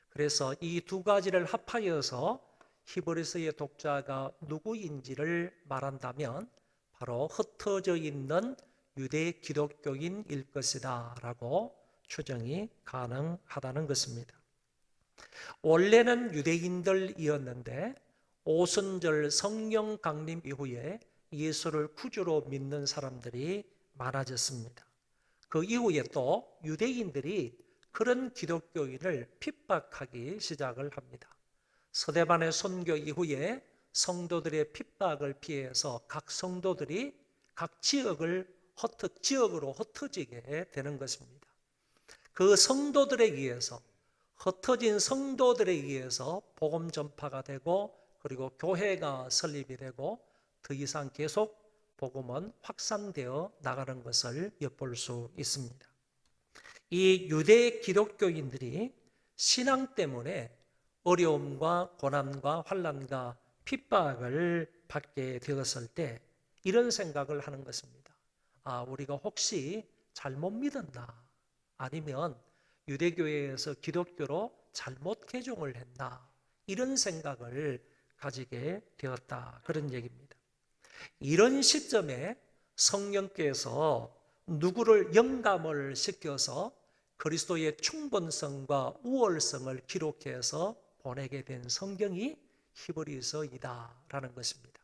그래서 이 두 가지를 합하여서 히브리서의 독자가 누구인지를 말한다면 바로 흩어져 있는 유대 기독교인일 것이다 라고 추정이 가능하다는 것입니다. 원래는 유대인들이었는데 오순절 성령 강림 이후에 예수를 구주로 믿는 사람들이 많아졌습니다. 그 이후에 또 유대인들이 그런 기독교인을 핍박하기 시작을 합니다. 스데반의 선교 이후에 성도들의 핍박을 피해서 각 성도들이 각 지역으로 흩어지게 되는 것입니다. 그 성도들에 의해서, 흩어진 성도들에 의해서 복음 전파가 되고, 그리고 교회가 설립이 되고, 더 이상 계속 복음은 확산되어 나가는 것을 엿볼 수 있습니다. 이 유대 기독교인들이 신앙 때문에 어려움과 고난과 환난과 핍박을 받게 되었을 때 이런 생각을 하는 것입니다. 우리가 혹시 잘못 믿었나? 아니면 유대교회에서 기독교로 잘못 개종을 했나? 이런 생각을 가지게 되었다, 그런 얘기입니다. 이런 시점에 성령께서 누구를 영감을 시켜서 그리스도의 충분성과 우월성을 기록해서 보내게 된 성경이 히브리서이다라는 것입니다.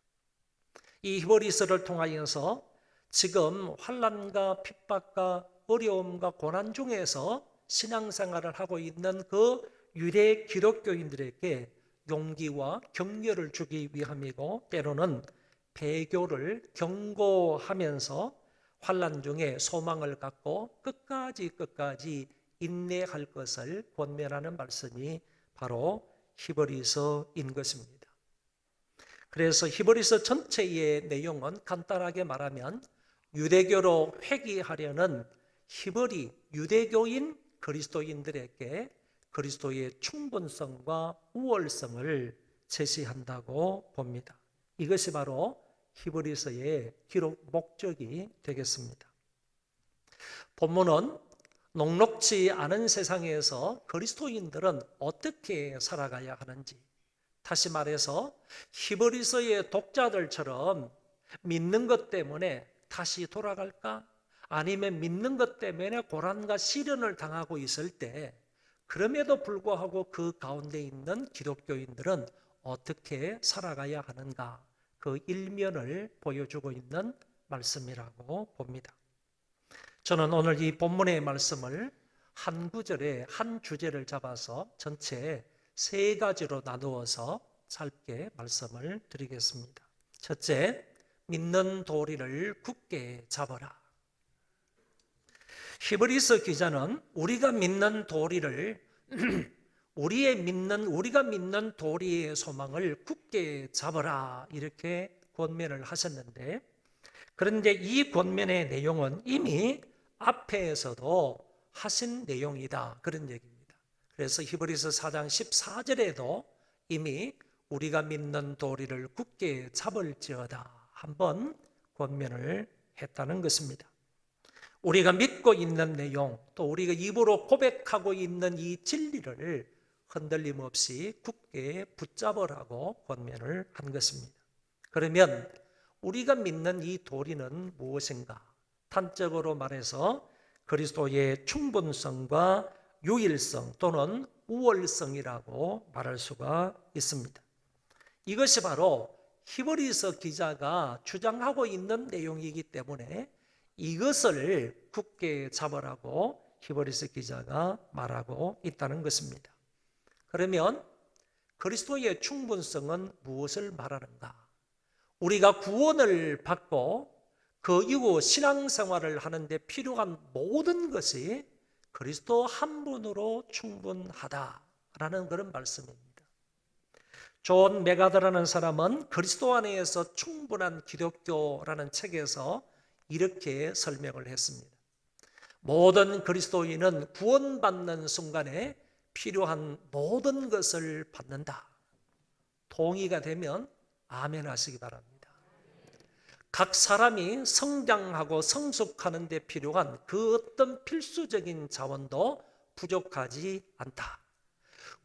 이 히브리서를 통하여서 지금 환난과 핍박과 어려움과 고난 중에서 신앙생활을 하고 있는 그 유대 기독교인들에게 용기와 격려를 주기 위함이고, 때로는 배교를 경고하면서 환난 중에 소망을 갖고 끝까지 인내할 것을 권면하는 말씀이 바로 히브리서인 것입니다. 그래서 히브리서 전체의 내용은 간단하게 말하면 유대교로 회귀하려는 히브리 유대교인 그리스도인들에게 그리스도의 충분성과 우월성을 제시한다고 봅니다. 이것이 바로 히브리서의 기록 목적이 되겠습니다. 본문은 녹록지 않은 세상에서 그리스도인들은 어떻게 살아가야 하는지, 다시 말해서 히브리서의 독자들처럼 믿는 것 때문에 다시 돌아갈까? 아니면 믿는 것 때문에 고난과 시련을 당하고 있을 때 그럼에도 불구하고 그 가운데 있는 기독교인들은 어떻게 살아가야 하는가? 그 일면을 보여주고 있는 말씀이라고 봅니다. 저는 오늘 이 본문의 말씀을 한 구절에 한 주제를 잡아서 전체 세 가지로 나누어서 짧게 말씀을 드리겠습니다. 첫째, 믿는 도리를 굳게 잡아라. 히브리서 기자는 우리가 믿는 도리를 우리가 믿는 도리의 소망을 굳게 잡아라, 이렇게 권면을 하셨는데, 그런데 이 권면의 내용은 이미 앞에서도 하신 내용이다, 그런 얘기입니다. 그래서 히브리서 4장 14절에도 이미 우리가 믿는 도리를 굳게 잡을지어다 한번 권면을 했다는 것입니다. 우리가 믿고 있는 내용, 또 우리가 입으로 고백하고 있는 이 진리를 흔들림 없이 굳게 붙잡으라고 권면을 한 것입니다. 그러면 우리가 믿는 이 도리는 무엇인가? 단적으로 말해서 그리스도의 충분성과 유일성 또는 우월성이라고 말할 수가 있습니다. 이것이 바로 히브리서 기자가 주장하고 있는 내용이기 때문에 이것을 굳게 잡으라고 히브리서 기자가 말하고 있다는 것입니다. 그러면 그리스도의 충분성은 무엇을 말하는가? 우리가 구원을 받고 그 이후 신앙생활을 하는데 필요한 모든 것이 그리스도 한 분으로 충분하다라는 그런 말씀입니다. 존 메가더라는 사람은 그리스도 안에서 충분한 기독교라는 책에서 이렇게 설명을 했습니다. 모든 그리스도인은 구원받는 순간에 필요한 모든 것을 받는다. 동의가 되면 아멘 하시기 바랍니다. 각 사람이 성장하고 성숙하는 데 필요한 그 어떤 필수적인 자원도 부족하지 않다.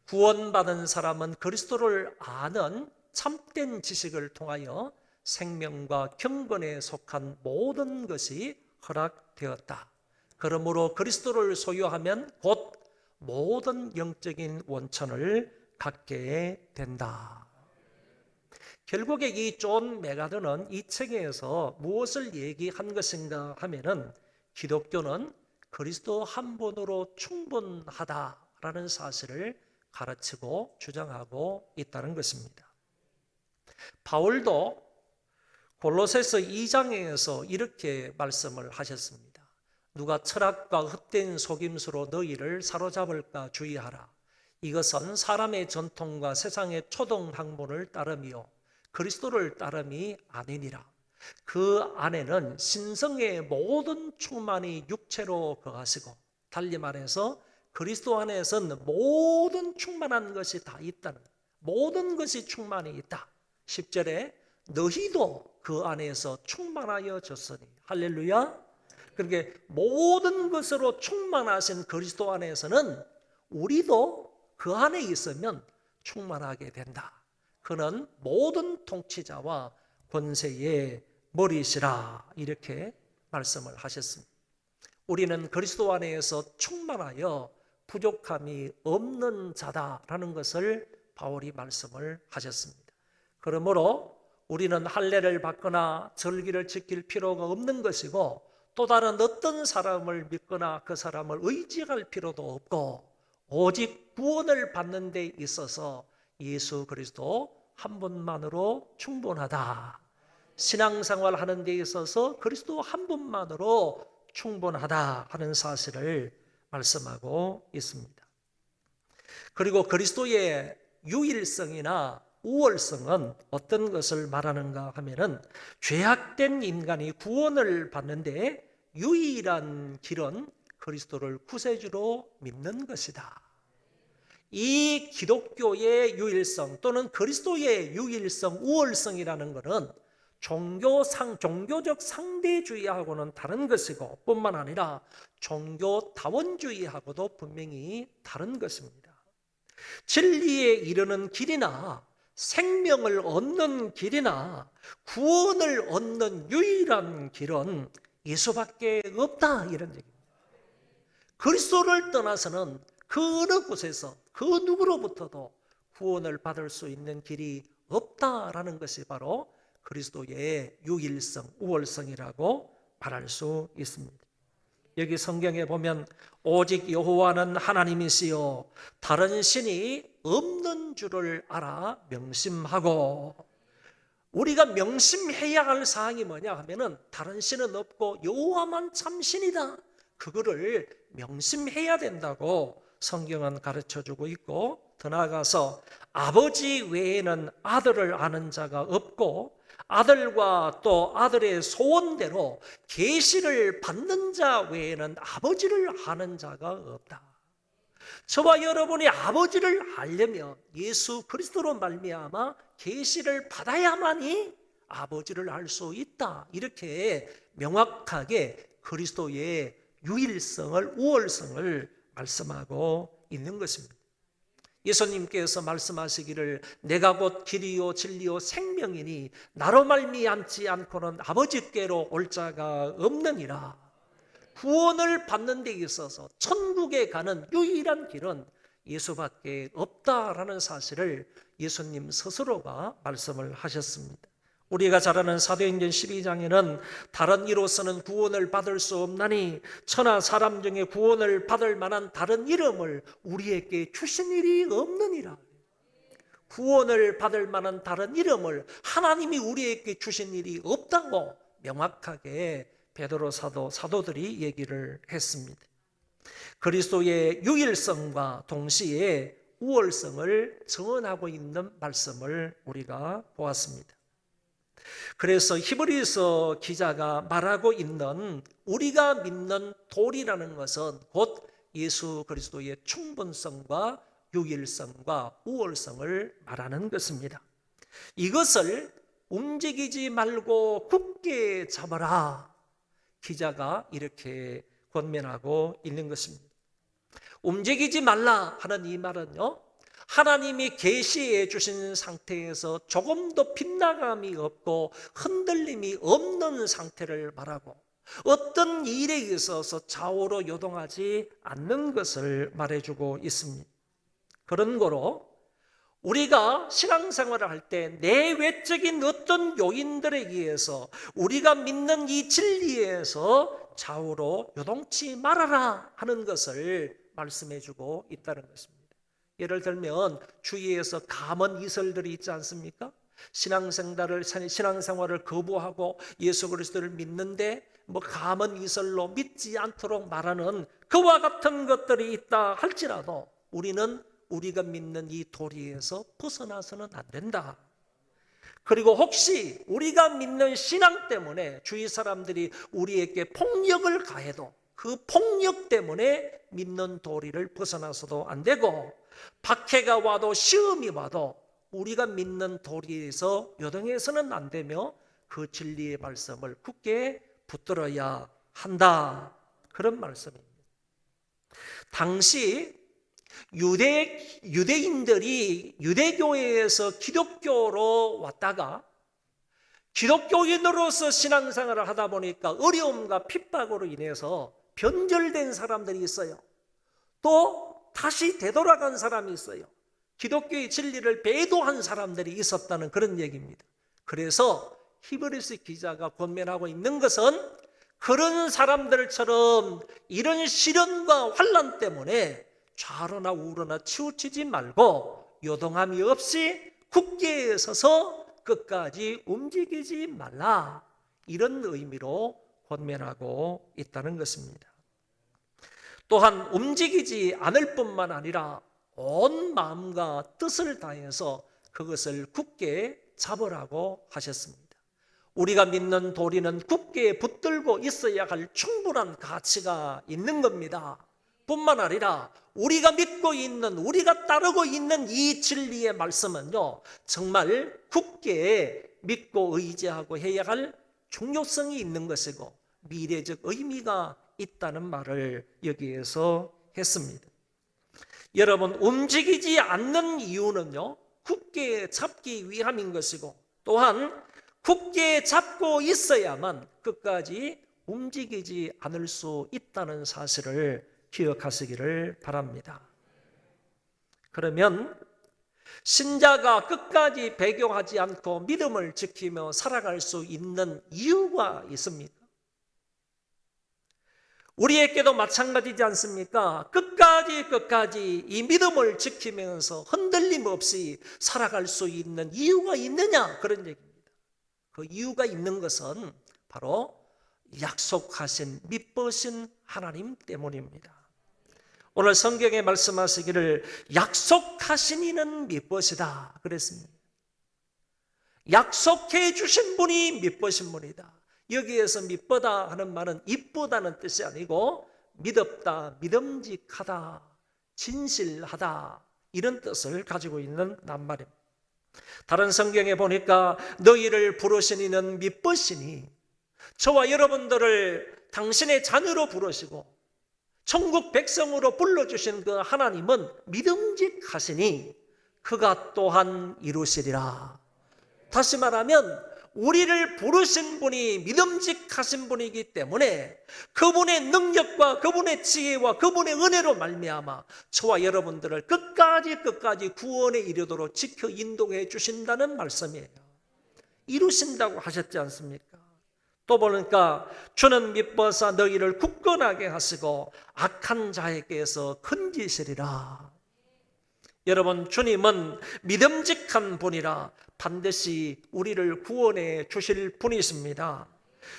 구원받은 사람은 그리스도를 아는 참된 지식을 통하여 생명과 경건에 속한 모든 것이 허락되었다. 그러므로 그리스도를 소유하면 곧 모든 영적인 원천을 갖게 된다. 결국에 이 존 메가더는 이 책에서 무엇을 얘기한 것인가 하면은 기독교는 그리스도 한 분으로 충분하다라는 사실을 가르치고 주장하고 있다는 것입니다. 바울도 골로새서 2장에서 이렇게 말씀을 하셨습니다. 누가 철학과 헛된 속임수로 너희를 사로잡을까 주의하라. 이것은 사람의 전통과 세상의 초등학문을 따름이요 그리스도를 따름이 아니니라. 그 안에는 신성의 모든 충만이 육체로 거하시고, 달리 말해서 그리스도 안에서는 모든 충만한 것이 다 있다는, 모든 것이 충만히 있다. 10절에 너희도 그 안에서 충만하여 졌으니, 할렐루야. 그러니까 모든 것으로 충만하신 그리스도 안에서는 우리도 그 안에 있으면 충만하게 된다. 그는 모든 통치자와 권세의 머리시라, 이렇게 말씀을 하셨습니다. 우리는 그리스도 안에서 충만하여 부족함이 없는 자다라는 것을 바울이 말씀을 하셨습니다. 그러므로 우리는 할례를 받거나 절기를 지킬 필요가 없는 것이고, 또 다른 어떤 사람을 믿거나 그 사람을 의지할 필요도 없고, 오직 구원을 받는 데 있어서 예수 그리스도 한 분만으로 충분하다. 신앙생활 하는 데 있어서 그리스도 한 분만으로 충분하다 하는 사실을 말씀하고 있습니다. 그리고 그리스도의 유일성이나 우월성은 어떤 것을 말하는가 하면은, 죄악된 인간이 구원을 받는데 유일한 길은 그리스도를 구세주로 믿는 것이다. 이 기독교의 유일성 또는 그리스도의 유일성, 우월성이라는 것은 종교적 상대주의하고는 다른 것이고, 뿐만 아니라 종교다원주의하고도 분명히 다른 것입니다. 진리에 이르는 길이나 생명을 얻는 길이나 구원을 얻는 유일한 길은 예수밖에 없다, 이런 얘기입니다. 그리스도를 떠나서는 그 어느 곳에서 그 누구로부터도 구원을 받을 수 있는 길이 없다라는 것이 바로 그리스도의 유일성, 우월성이라고 말할 수 있습니다. 여기 성경에 보면 오직 여호와는 하나님이시요 다른 신이 없는 줄을 알아 명심하고, 우리가 명심해야 할 사항이 뭐냐 하면은 다른 신은 없고 여호와만 참 신이다. 그거를 명심해야 된다고 성경은 가르쳐주고 있고, 더 나아가서 아버지 외에는 아들을 아는 자가 없고, 아들과 또 아들의 소원대로 계시를 받는 자 외에는 아버지를 아는 자가 없다. 저와 여러분이 아버지를 알려면 예수 그리스도로 말미암아 계시를 받아야만이 아버지를 알 수 있다. 이렇게 명확하게 그리스도의 유일성을, 우월성을 말씀하고 있는 것입니다. 예수님께서 말씀하시기를 내가 곧 길이요 진리요 생명이니 나로 말미암지 않고는 아버지께로 올 자가 없느니라. 구원을 받는 데 있어서 천국에 가는 유일한 길은 예수밖에 없다라는 사실을 예수님 스스로가 말씀을 하셨습니다. 우리가 잘 아는 사도행전 12장에는 다른 이로서는 구원을 받을 수 없나니 천하 사람 중에 구원을 받을 만한 다른 이름을 우리에게 주신 일이 없느니라. 구원을 받을 만한 다른 이름을 하나님이 우리에게 주신 일이 없다고 명확하게 베드로 사도들이 얘기를 했습니다. 그리스도의 유일성과 동시에 우월성을 증언하고 있는 말씀을 우리가 보았습니다. 그래서 히브리서 기자가 말하고 있는 우리가 믿는 도리라는 것은 곧 예수 그리스도의 충분성과 유일성과 우월성을 말하는 것입니다. 이것을 움직이지 말고 굳게 잡아라. 기자가 이렇게 권면하고 있는 것입니다. 움직이지 말라 하는 이 말은요, 하나님이 계시해 주신 상태에서 조금도 빗나감이 없고 흔들림이 없는 상태를 말하고 어떤 일에 있어서 좌우로 요동하지 않는 것을 말해주고 있습니다. 그런 거로 우리가 신앙생활을 할 때 내외적인 어떤 요인들에 의해서 우리가 믿는 이 진리에서 좌우로 요동치 말아라 하는 것을 말씀해주고 있다는 것입니다. 예를 들면 주위에서 감언 이설들이 있지 않습니까? 신앙생활을 거부하고 예수 그리스도를 믿는데 감언 이설로 믿지 않도록 말하는 그와 같은 것들이 있다 할지라도 우리는 우리가 믿는 이 도리에서 벗어나서는 안 된다. 그리고 혹시 우리가 믿는 신앙 때문에 주위 사람들이 우리에게 폭력을 가해도 그 폭력 때문에 믿는 도리를 벗어나서도 안 되고 박해가 와도 시험이 와도 우리가 믿는 도리에서 요동해서는 안 되며 그 진리의 말씀을 굳게 붙들어야 한다. 그런 말씀입니다. 당시 유대인들이 유대교회에서 기독교로 왔다가 기독교인으로서 신앙생활을 하다 보니까 어려움과 핍박으로 인해서 변절된 사람들이 있어요. 또 다시 되돌아간 사람이 있어요. 기독교의 진리를 배도한 사람들이 있었다는 그런 얘기입니다. 그래서 히브리서 기자가 권면하고 있는 것은 그런 사람들처럼 이런 시련과 환난 때문에 좌로나 우로나 치우치지 말고 요동함이 없이 굳게 서서 끝까지 움직이지 말라. 이런 의미로 권면하고 있다는 것입니다. 또한 움직이지 않을 뿐만 아니라 온 마음과 뜻을 다해서 그것을 굳게 잡으라고 하셨습니다. 우리가 믿는 도리는 굳게 붙들고 있어야 할 충분한 가치가 있는 겁니다. 뿐만 아니라 우리가 믿고 있는, 우리가 따르고 있는 이 진리의 말씀은요, 정말 굳게 믿고 의지하고 해야 할 중요성이 있는 것이고 미래적 의미가 있다는 말을 여기에서 했습니다. 여러분, 움직이지 않는 이유는요, 굳게 잡기 위함인 것이고 또한 굳게 잡고 있어야만 끝까지 움직이지 않을 수 있다는 사실을 기억하시기를 바랍니다. 그러면 신자가 끝까지 배교하지 않고 믿음을 지키며 살아갈 수 있는 이유가 있습니까? 우리에게도 마찬가지지 않습니까? 끝까지 이 믿음을 지키면서 흔들림 없이 살아갈 수 있는 이유가 있느냐? 그런 얘기입니다. 그 이유가 있는 것은 바로 약속하신 믿으신 하나님 때문입니다. 오늘 성경에 말씀하시기를 약속하신 이는 믿으시다 그랬습니다. 약속해 주신 분이 믿으신 분이다. 여기에서 믿보다 하는 말은 이쁘다는 뜻이 아니고 믿었다, 믿음직하다, 진실하다 이런 뜻을 가지고 있는 낱말입니다. 다른 성경에 보니까 너희를 부르신 이는 믿으시니 저와 여러분들을 당신의 자녀로 부르시고 천국 백성으로 불러주신 그 하나님은 믿음직하시니 그가 또한 이루시리라. 다시 말하면 우리를 부르신 분이 믿음직하신 분이기 때문에 그분의 능력과 그분의 지혜와 그분의 은혜로 말미암아 저와 여러분들을 끝까지 구원에 이르도록 지켜 인도해 주신다는 말씀이에요. 이루신다고 하셨지 않습니까? 또 보니까 주는 미뻐사 너희를 굳건하게 하시고 악한 자에게서 건지시리라. 여러분, 주님은 믿음직한 분이라 반드시 우리를 구원해 주실 분이십니다.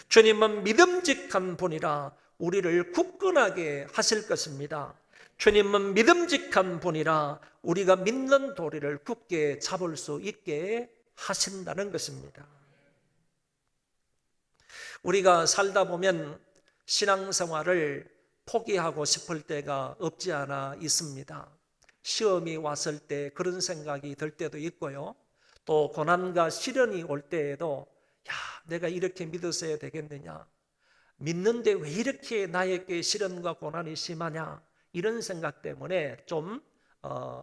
주님은 믿음직한 분이라 우리를 굳건하게 하실 것입니다. 주님은 믿음직한 분이라 우리가 믿는 도리를 굳게 잡을 수 있게 하신다는 것입니다. 우리가 살다 보면 신앙생활을 포기하고 싶을 때가 없지 않아 있습니다. 시험이 왔을 때 그런 생각이 들 때도 있고요. 또 고난과 시련이 올 때에도 내가 이렇게 믿었어야 되겠느냐, 믿는데 왜 이렇게 나에게 시련과 고난이 심하냐, 이런 생각 때문에 좀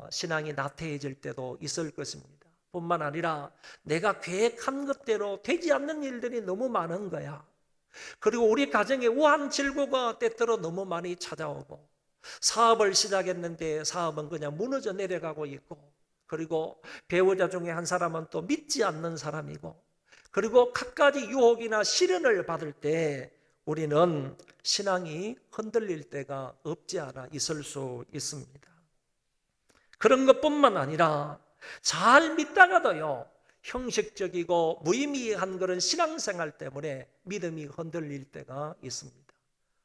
신앙이 나태해질 때도 있을 것입니다. 뿐만 아니라 내가 계획한 것대로 되지 않는 일들이 너무 많은 거야. 그리고 우리 가정에 우한 질고가 때때로 너무 많이 찾아오고, 사업을 시작했는데 사업은 그냥 무너져 내려가고 있고, 그리고 배우자 중에 한 사람은 또 믿지 않는 사람이고, 그리고 갖가지 유혹이나 시련을 받을 때 우리는 신앙이 흔들릴 때가 없지 않아 있을 수 있습니다. 그런 것뿐만 아니라 잘 믿다가도요, 형식적이고 무의미한 그런 신앙생활 때문에 믿음이 흔들릴 때가 있습니다.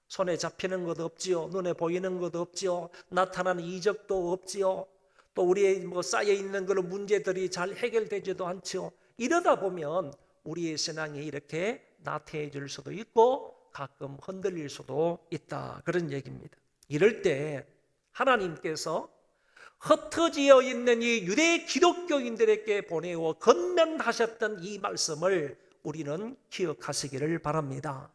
손에 잡히는 것도 없지요. 눈에 보이는 것도 없지요. 나타나는 이적도 없지요. 또 우리의 쌓여 있는 그런 문제들이 잘 해결되지도 않지요. 이러다 보면 우리의 신앙이 이렇게 나태해질 수도 있고 가끔 흔들릴 수도 있다, 그런 얘기입니다. 이럴 때 하나님께서 흩어지어 있는 이 유대 기독교인들에게 보내어 건면하셨던 이 말씀을 우리는 기억하시기를 바랍니다.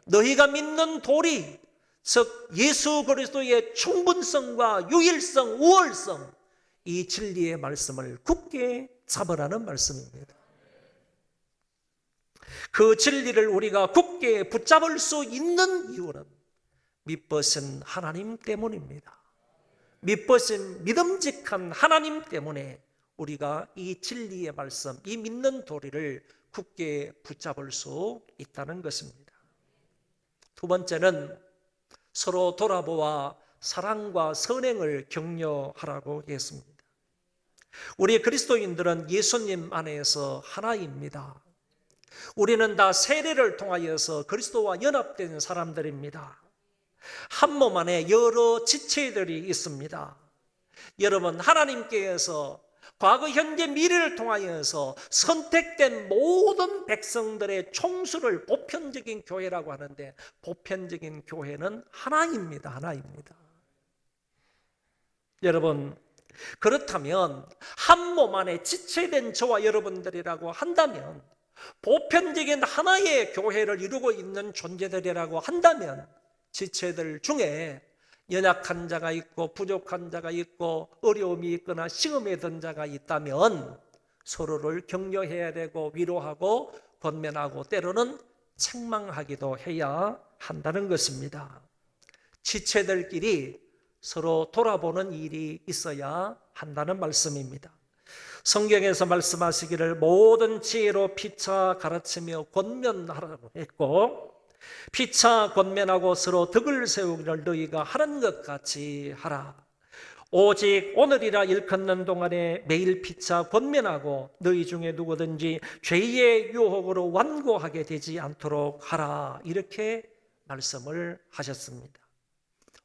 너희가 믿는 도리, 즉 예수 그리스도의 충분성과 유일성, 우월성, 이 진리의 말씀을 굳게 잡으라는 말씀입니다. 그 진리를 우리가 굳게 붙잡을 수 있는 이유는 믿으신 하나님 때문입니다. 믿으신 믿음직한 하나님 때문에 우리가 이 진리의 말씀, 이 믿는 도리를 굳게 붙잡을 수 있다는 것입니다. 두 번째는 서로 돌아보아 사랑과 선행을 격려하라고 했습니다. 우리 그리스도인들은 예수님 안에서 하나입니다. 우리는 다 세례를 통하여서 그리스도와 연합된 사람들입니다. 한 몸 안에 여러 지체들이 있습니다. 여러분, 하나님께서 과거, 현재, 미래를 통하여서 선택된 모든 백성들의 총수를 보편적인 교회라고 하는데, 보편적인 교회는 하나입니다. 하나입니다. 여러분, 그렇다면 한 몸 안에 지체된 저와 여러분들이라고 한다면, 보편적인 하나의 교회를 이루고 있는 존재들이라고 한다면, 지체들 중에 연약한 자가 있고 부족한 자가 있고 어려움이 있거나 시험에 든 자가 있다면 서로를 격려해야 되고 위로하고 권면하고 때로는 책망하기도 해야 한다는 것입니다. 지체들끼리 서로 돌아보는 일이 있어야 한다는 말씀입니다. 성경에서 말씀하시기를 모든 지혜로 피차 가르치며 권면하라고 했고, 피차 권면하고 서로 덕을 세우기를 너희가 하는 것 같이 하라. 오직 오늘이라 일컫는 동안에 매일 피차 권면하고 너희 중에 누구든지 죄의 유혹으로 완고하게 되지 않도록 하라. 이렇게 말씀을 하셨습니다.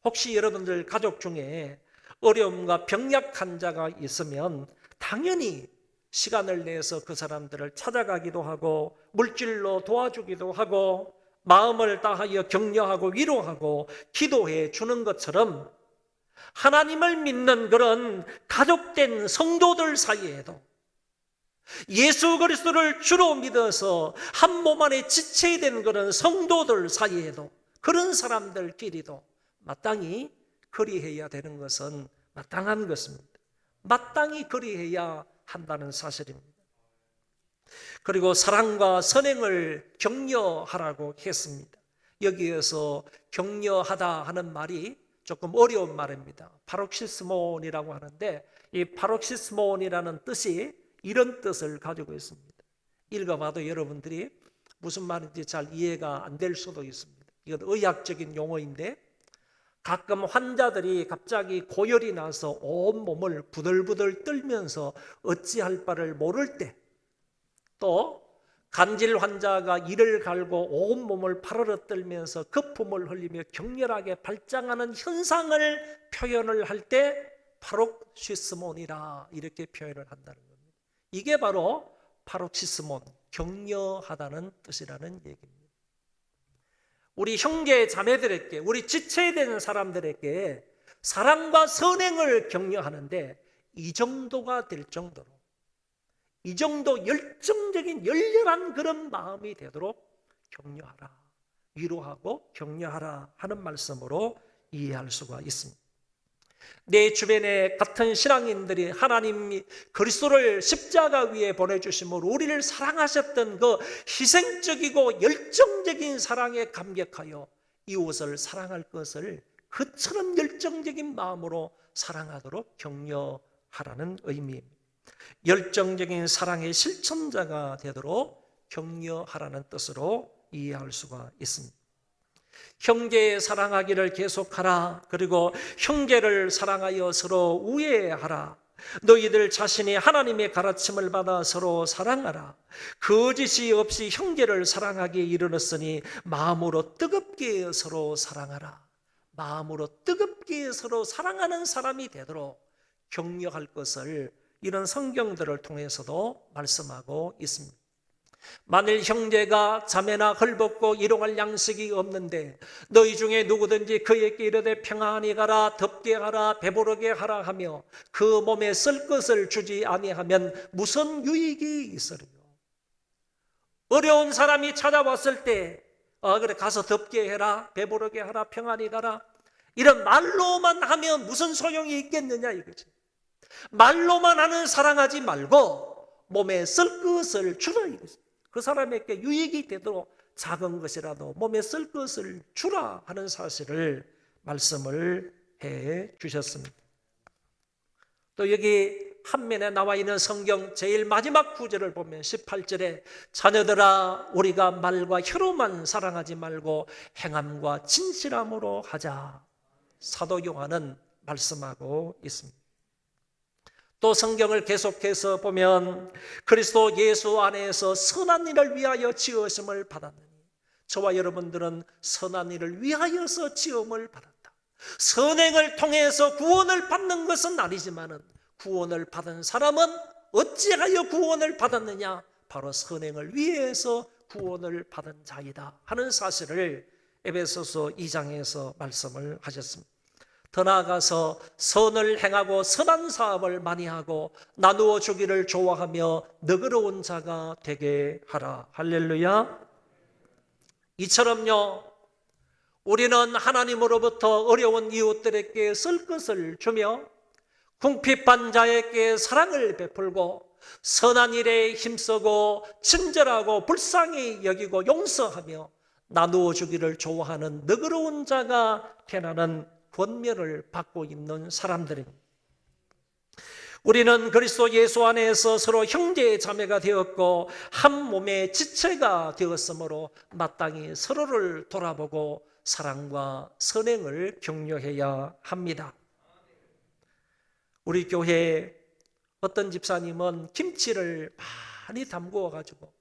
혹시 여러분들 가족 중에 어려움과 병약한 자가 있으면 당연히 시간을 내서 그 사람들을 찾아가기도 하고 물질로 도와주기도 하고 마음을 다하여 격려하고 위로하고 기도해 주는 것처럼 하나님을 믿는 그런 가족된 성도들 사이에도 예수 그리스도를 주로 믿어서 한 몸 안에 지체이 된 그런 성도들 사이에도, 그런 사람들끼리도 마땅히 그리해야 되는 것은 마땅한 것입니다. 마땅히 그리해야 한다는 사실입니다. 그리고 사랑과 선행을 격려하라고 했습니다. 여기에서 격려하다 하는 말이 조금 어려운 말입니다. 파록시스몬이라고 하는데, 이 파록시스몬이라는 뜻이 이런 뜻을 가지고 있습니다. 읽어봐도 여러분들이 무슨 말인지 잘 이해가 안 될 수도 있습니다. 이건 의학적인 용어인데, 가끔 환자들이 갑자기 고열이 나서 온몸을 부들부들 떨면서 어찌할 바를 모를 때, 또 간질 환자가 이를 갈고 온몸을 파르르 떨면서 거품을 흘리며 격렬하게 발작하는 현상을 표현을 할 때 파록시스몬이라 이렇게 표현을 한다는 겁니다. 이게 바로 파록시스몬, 격려하다는 뜻이라는 얘기입니다. 우리 형제 자매들에게, 우리 지체된 사람들에게 사랑과 선행을 격려하는데 이 정도가 될 정도로, 이 정도 열정적인 열렬한 그런 마음이 되도록 격려하라, 위로하고 격려하라 하는 말씀으로 이해할 수가 있습니다. 내 주변에 같은 신앙인들이 하나님이 그리스도를 십자가 위에 보내주심으로 우리를 사랑하셨던 그 희생적이고 열정적인 사랑에 감격하여 이웃을 사랑할 것을 그처럼 열정적인 마음으로 사랑하도록 격려하라는 의미입니다. 열정적인 사랑의 실천자가 되도록 격려하라는 뜻으로 이해할 수가 있습니다. 형제 사랑하기를 계속하라. 그리고 형제를 사랑하여 서로 우애하라. 너희들 자신이 하나님의 가르침을 받아 서로 사랑하라. 거짓이 없이 형제를 사랑하기에 이르렀으니 마음으로 뜨겁게 서로 사랑하라. 마음으로 뜨겁게 서로 사랑하는 사람이 되도록 격려할 것을 이런 성경들을 통해서도 말씀하고 있습니다. 만일 형제가 자매나 헐벗고 일용할 양식이 없는데 너희 중에 누구든지 그에게 이르되 평안히 가라, 덥게 하라, 배부르게 하라 하며 그 몸에 쓸 것을 주지 아니하면 무슨 유익이 있으리요? 어려운 사람이 찾아왔을 때 그래 가서 덥게 해라, 배부르게 하라, 평안히 가라, 이런 말로만 하면 무슨 소용이 있겠느냐 이거지. 말로만 하는 사랑하지 말고 몸에 쓸 것을 주라 이거지. 그 사람에게 유익이 되도록 작은 것이라도 몸에 쓸 것을 주라 하는 사실을 말씀을 해 주셨습니다. 또 여기 한면에 나와 있는 성경 제일 마지막 구절을 보면 18절에 자녀들아 우리가 말과 혀로만 사랑하지 말고 행함과 진실함으로 하자. 사도 요한은 말씀하고 있습니다. 또 성경을 계속해서 보면 그리스도 예수 안에서 선한 일을 위하여 지으심을 받았느니 저와 여러분들은 선한 일을 위하여서 지음을 받았다. 선행을 통해서 구원을 받는 것은 아니지만 구원을 받은 사람은 어찌하여 구원을 받았느냐? 바로 선행을 위해서 구원을 받은 자이다 하는 사실을 에베소서 2장에서 말씀을 하셨습니다. 더 나아가서 선을 행하고 선한 사업을 많이 하고 나누어 주기를 좋아하며 너그러운 자가 되게 하라. 할렐루야. 이처럼요 우리는 하나님으로부터 어려운 이웃들에게 쓸 것을 주며 궁핍한 자에게 사랑을 베풀고 선한 일에 힘쓰고 친절하고 불쌍히 여기고 용서하며 나누어 주기를 좋아하는 너그러운 자가 되라는 권면을 받고 있는 사람들입니다. 우리는 그리스도 예수 안에서 서로 형제 자매가 되었고 한 몸의 지체가 되었으므로 마땅히 서로를 돌아보고 사랑과 선행을 격려해야 합니다. 우리 교회에 어떤 집사님은 김치를 많이 담그어 가지고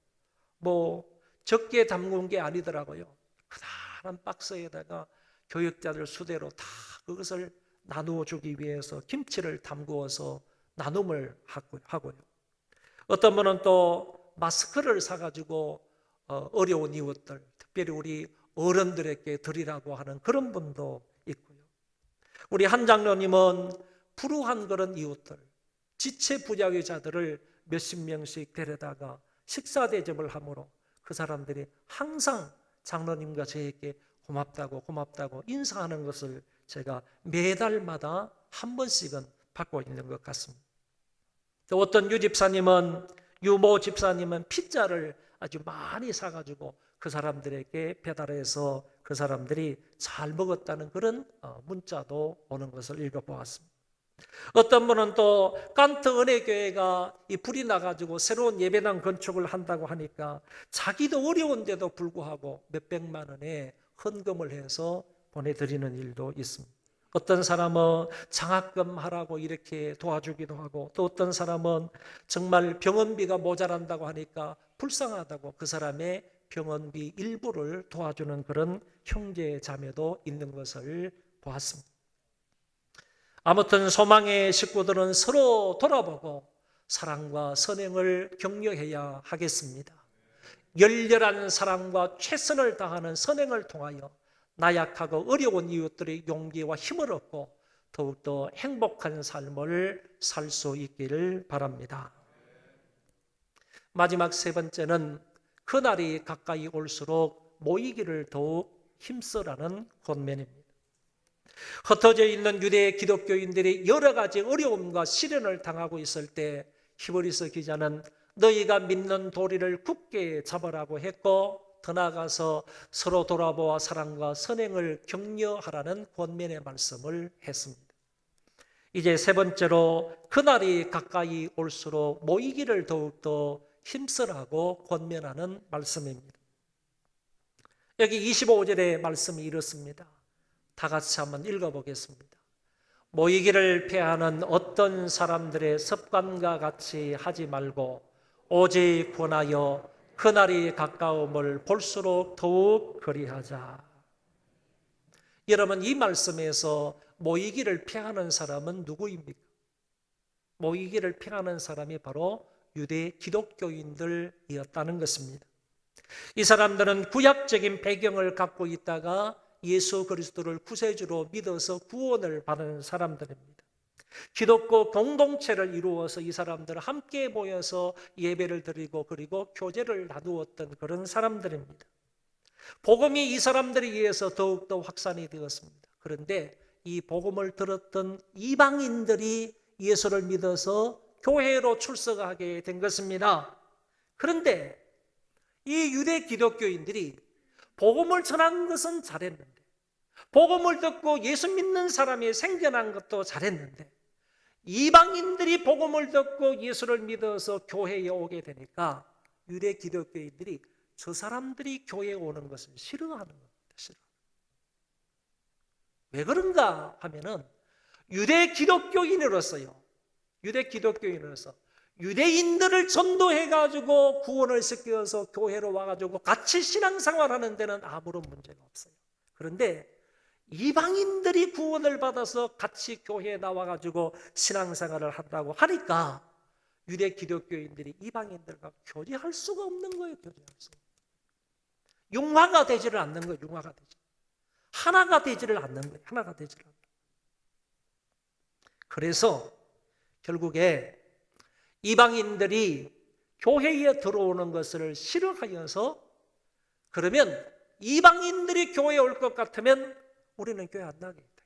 적게 담근 게 아니더라고요. 크다란 박스에다가 교육자들 수대로 다 그것을 나누어 주기 위해서 김치를 담그어서 나눔을 하고요. 어떤 분은 또 마스크를 사가지고 어려운 이웃들, 특별히 우리 어른들에게 드리라고 하는 그런 분도 있고요. 우리 한 장로님은 불우한 그런 이웃들, 지체 부자유자들을 몇십 명씩 데려다가 식사 대접을 하므로 그 사람들이 항상 장로님과 저에게 고맙다고 인사하는 것을 제가 매달마다 한 번씩은 받고 있는 것 같습니다. 또 어떤 유모 집사님은 피자를 아주 많이 사가지고 그 사람들에게 배달해서 그 사람들이 잘 먹었다는 그런 문자도 오는 것을 읽어보았습니다. 어떤 분은 또 깐트 은혜교회가 이 불이 나가지고 새로운 예배당 건축을 한다고 하니까 자기도 어려운데도 불구하고 몇백만 원의 헌금을 해서 보내드리는 일도 있습니다. 어떤 사람은 장학금 하라고 이렇게 도와주기도 하고, 또 어떤 사람은 정말 병원비가 모자란다고 하니까 불쌍하다고 그 사람의 병원비 일부를 도와주는 그런 형제 자매도 있는 것을 보았습니다. 아무튼 소망의 식구들은 서로 돌아보고 사랑과 선행을 격려해야 하겠습니다. 열렬한 사랑과 최선을 다하는 선행을 통하여 나약하고 어려운 이웃들의 용기와 힘을 얻고 더욱더 행복한 삶을 살 수 있기를 바랍니다. 마지막 세 번째는 그날이 가까이 올수록 모이기를 더욱 힘쓰라는 권면입니다. 흩어져 있는 유대 기독교인들이 여러 가지 어려움과 시련을 당하고 있을 때 히브리서 기자는 너희가 믿는 도리를 굳게 잡으라고 했고, 더 나아가서 서로 돌아보아 사랑과 선행을 격려하라는 권면의 말씀을 했습니다. 이제 세 번째로 그날이 가까이 올수록 모이기를 더욱더 힘쓰라고 권면하는 말씀입니다. 여기 25절의 말씀이 이렇습니다. 다 같이 한번 읽어보겠습니다. 모이기를 피하는 어떤 사람들의 습관과 같이 하지 말고 오직 권하여 그날이 가까움을 볼수록 더욱 그리하자. 여러분, 이 말씀에서 모이기를 피하는 사람은 누구입니까? 모이기를 피하는 사람이 바로 유대 기독교인들이었다는 것입니다. 이 사람들은 구약적인 배경을 갖고 있다가 예수 그리스도를 구세주로 믿어서 구원을 받은 사람들입니다. 기독교 공동체를 이루어서 이 사람들은 함께 모여서 예배를 드리고 그리고 교제를 나누었던 그런 사람들입니다. 복음이 이 사람들에 의해서 더욱더 확산이 되었습니다. 그런데 이 복음을 들었던 이방인들이 예수를 믿어서 교회로 출석하게 된 것입니다. 그런데 이 유대 기독교인들이 복음을 전한 것은 잘했는데, 복음을 듣고 예수 믿는 사람이 생겨난 것도 잘했는데, 이방인들이 복음을 듣고 예수를 믿어서 교회에 오게 되니까 유대 기독교인들이 저 사람들이 교회에 오는 것을 싫어하는 겁니다. 왜 그런가 하면은 유대 기독교인으로서 유대인들을 전도해가지고 구원을 시켜서 교회로 와가지고 같이 신앙생활하는 데는 아무런 문제가 없어요. 그런데 이방인들이 구원을 받아서 같이 교회에 나와가지고 신앙생활을 한다고 하니까 유대 기독교인들이 이방인들과 교제할 수가 없는 거예요. 교제할 수가. 융화가 되지를 않는 거예요. 융화가 되지. 하나가 되지를 않는 거예요. 하나가 되지를 않는 거예요. 그래서 결국에 이방인들이 교회에 들어오는 것을 싫어하여서, 그러면 이방인들이 교회에 올 것 같으면 우리는 교회 안 나가겠다.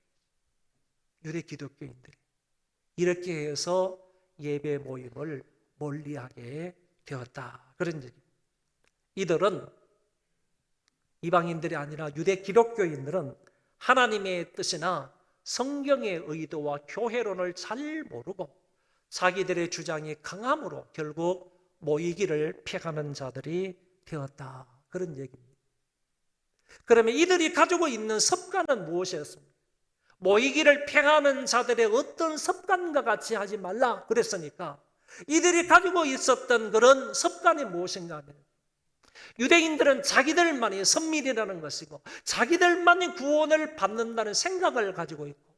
유대 기독교인들이 이렇게 해서 예배 모임을 멀리하게 되었다. 그런 얘기입니다. 이들은, 이방인들이 아니라 유대 기독교인들은 하나님의 뜻이나 성경의 의도와 교회론을 잘 모르고 자기들의 주장이 강함으로 결국 모이기를 피하는 자들이 되었다. 그런 얘기입니다. 그러면 이들이 가지고 있는 습관은 무엇이었습니까? 모이기를 피하는 자들의 어떤 습관과 같이 하지 말라 그랬으니까 이들이 가지고 있었던 그런 습관이 무엇인가 하면, 유대인들은 자기들만이 선밀이라는 것이고 자기들만이 구원을 받는다는 생각을 가지고 있고,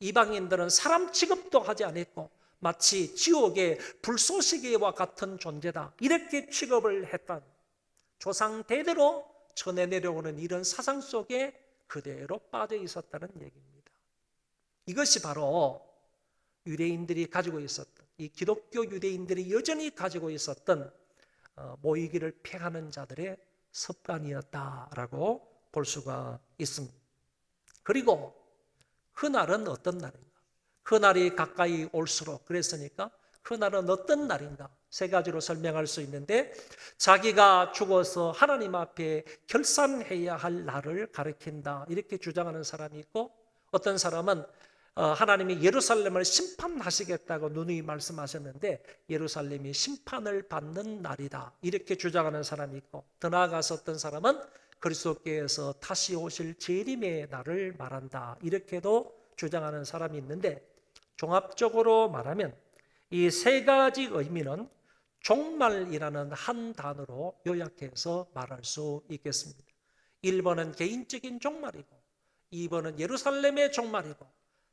이방인들은 사람 취급도 하지 않았고 마치 지옥의 불쏘시개와 같은 존재다 이렇게 취급을 했던, 조상 대대로 전해 내려오는 이런 사상 속에 그대로 빠져 있었다는 얘기입니다. 이것이 바로 유대인들이 가지고 있었던, 이 기독교 유대인들이 여전히 가지고 있었던 모이기를 폐하는 자들의 습관이었다라고 볼 수가 있습니다. 그리고 그날은 어떤 날인가? 그날이 가까이 올수록, 그랬으니까 그날은 어떤 날인가? 세 가지로 설명할 수 있는데, 자기가 죽어서 하나님 앞에 결산해야 할 날을 가리킨다, 이렇게 주장하는 사람이 있고, 어떤 사람은 하나님이 예루살렘을 심판하시겠다고 누누이 말씀하셨는데 예루살렘이 심판을 받는 날이다, 이렇게 주장하는 사람이 있고, 더 나아가서 어떤 사람은 그리스도께서 다시 오실 재림의 날을 말한다, 이렇게도 주장하는 사람이 있는데, 종합적으로 말하면 이 세 가지 의미는 종말이라는 한 단어로 요약해서 말할 수 있겠습니다. 1번은 개인적인 종말이고, 2번은 예루살렘의 종말이고,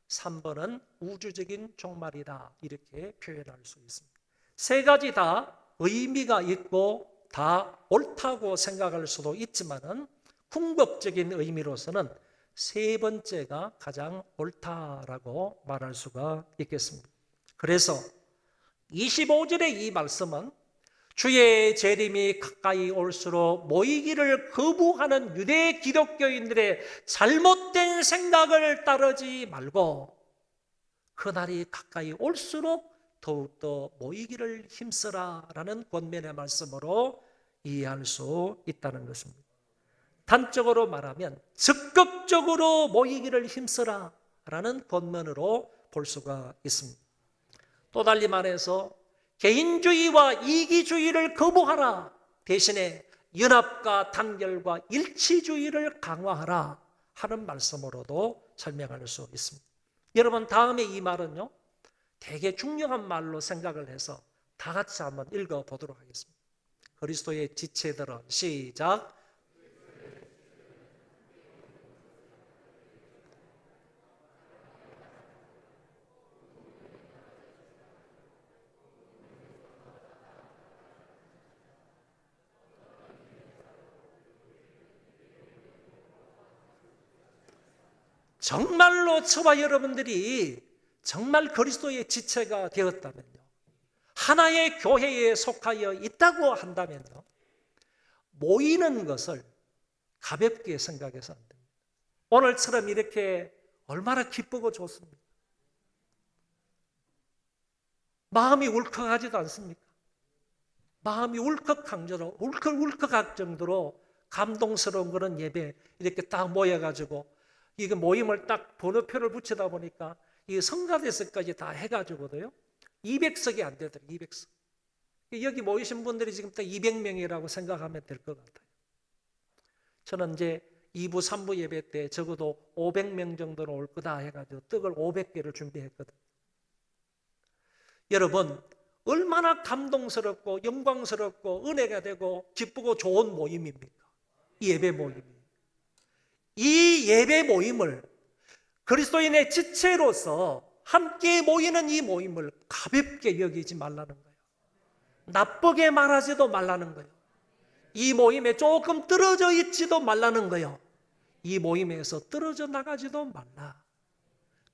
3번은 우주적인 종말이다, 이렇게 표현할 수 있습니다. 세 가지 다 의미가 있고 다 옳다고 생각할 수도 있지만은 궁극적인 의미로서는 세 번째가 가장 옳다라고 말할 수가 있겠습니다. 그래서 25절의 이 말씀은 주의 재림이 가까이 올수록 모이기를 거부하는 유대 기독교인들의 잘못된 생각을 따르지 말고 그날이 가까이 올수록 더욱더 모이기를 힘쓰라라는 권면의 말씀으로 이해할 수 있다는 것입니다. 단적으로 말하면 적극적으로 모이기를 힘쓰라라는 권면으로 볼 수가 있습니다. 또 달리 말해서 개인주의와 이기주의를 거부하라, 대신에 연합과 단결과 일치주의를 강화하라 하는 말씀으로도 설명할 수 있습니다. 여러분, 다음에 이 말은요, 되게 중요한 말로 생각을 해서 다 같이 한번 읽어보도록 하겠습니다. 그리스도의 지체들은, 시작. 정말로 저와 여러분들이 정말 그리스도의 지체가 되었다면요, 하나의 교회에 속하여 있다고 한다면요, 모이는 것을 가볍게 생각해서 안 됩니다. 오늘처럼 이렇게 얼마나 기쁘고 좋습니까? 마음이 울컥하지도 않습니까? 마음이 울컥할 정도로 감동스러운 그런 예배, 이렇게 딱 모여가지고 이게 모임을 딱 번호표를 붙이다 보니까 이 성가대석까지 다 해가지고도요 200석이 안 되더라고요. 200석. 여기 모이신 분들이 지금 딱 200명이라고 생각하면 될 것 같아요. 저는 이제 2부 3부 예배 때 적어도 500명 정도는 올 거다 해가지고 떡을 500개를 준비했거든요. 여러분, 얼마나 감동스럽고 영광스럽고 은혜가 되고 기쁘고 좋은 모임입니까? 이 예배 모임이. 이 예배 모임을 그리스도인의 지체로서 함께 모이는 이 모임을 가볍게 여기지 말라는 거예요. 나쁘게 말하지도 말라는 거예요. 이 모임에 조금 떨어져 있지도 말라는 거예요. 이 모임에서 떨어져 나가지도 말라.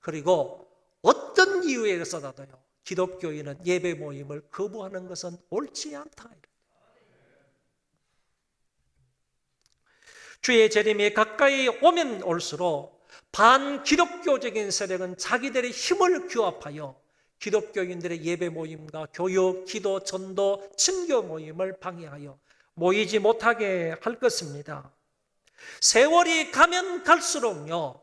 그리고 어떤 이유에서라도요, 기독교인은 예배 모임을 거부하는 것은 옳지 않다. 주의 재림이 가까이 오면 올수록 반기독교적인 세력은 자기들의 힘을 규합하여 기독교인들의 예배 모임과 교육, 기도, 전도, 친교 모임을 방해하여 모이지 못하게 할 것입니다. 세월이 가면 갈수록요,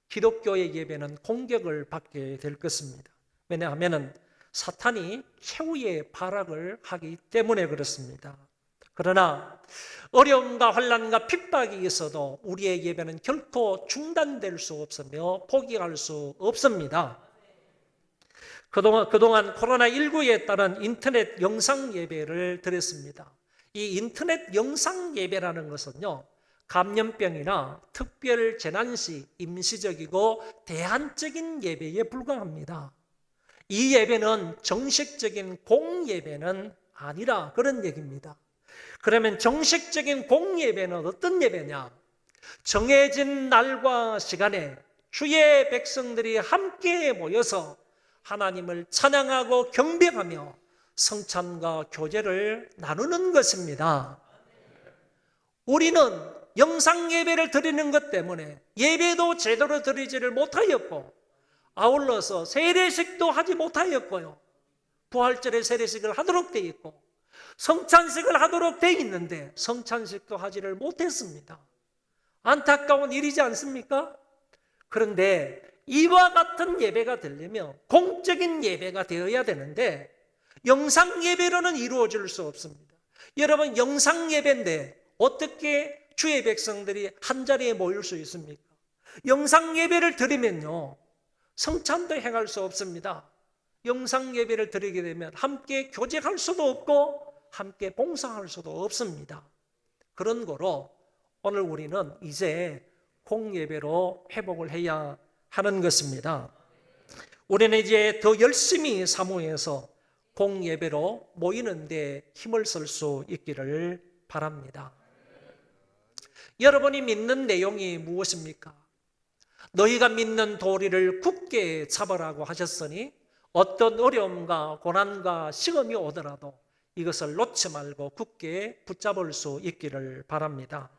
기독교의 예배는 공격을 받게 될 것입니다. 왜냐하면 사탄이 최후의 발악을 하기 때문에 그렇습니다. 그러나 어려움과 환난과 핍박이 있어도 우리의 예배는 결코 중단될 수 없으며 포기할 수 없습니다. 그동안 코로나19에 따른 인터넷 영상 예배를 드렸습니다. 이 인터넷 영상 예배라는 것은요, 감염병이나 특별 재난 시 임시적이고 대안적인 예배에 불과합니다. 이 예배는 정식적인 공예배는 아니라 그런 얘기입니다. 그러면 정식적인 공예배는 어떤 예배냐? 정해진 날과 시간에 주의 백성들이 함께 모여서 하나님을 찬양하고 경배하며 성찬과 교제를 나누는 것입니다. 우리는 영상 예배를 드리는 것 때문에 예배도 제대로 드리지를 못하였고, 아울러서 세례식도 하지 못하였고요, 부활절에 세례식을 하도록 돼 있고 성찬식을 하도록 돼 있는데 성찬식도 하지를 못했습니다. 안타까운 일이지 않습니까? 그런데 이와 같은 예배가 되려면 공적인 예배가 되어야 되는데 영상 예배로는 이루어질 수 없습니다. 여러분, 영상 예배인데 어떻게 주의 백성들이 한 자리에 모일 수 있습니까? 영상 예배를 드리면요, 성찬도 행할 수 없습니다. 영상 예배를 드리게 되면 함께 교제할 수도 없고 함께 봉사할 수도 없습니다. 그런 거로 오늘 우리는 이제 공예배로 회복을 해야 하는 것입니다. 우리는 이제 더 열심히 사모해서 공예배로 모이는 데 힘을 쓸 수 있기를 바랍니다. 여러분이 믿는 내용이 무엇입니까? 너희가 믿는 도리를 굳게 잡으라고 하셨으니 어떤 어려움과 고난과 시험이 오더라도 이것을 놓지 말고 굳게 붙잡을 수 있기를 바랍니다.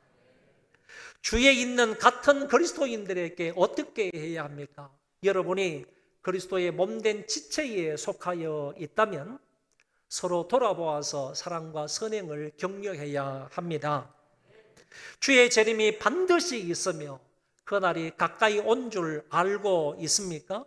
주위에 있는 같은 그리스도인들에게 어떻게 해야 합니까? 여러분이 그리스도의 몸된 지체에 속하여 있다면 서로 돌아보아서 사랑과 선행을 격려해야 합니다. 주의 재림이 반드시 있으며 그날이 가까이 온 줄 알고 있습니까?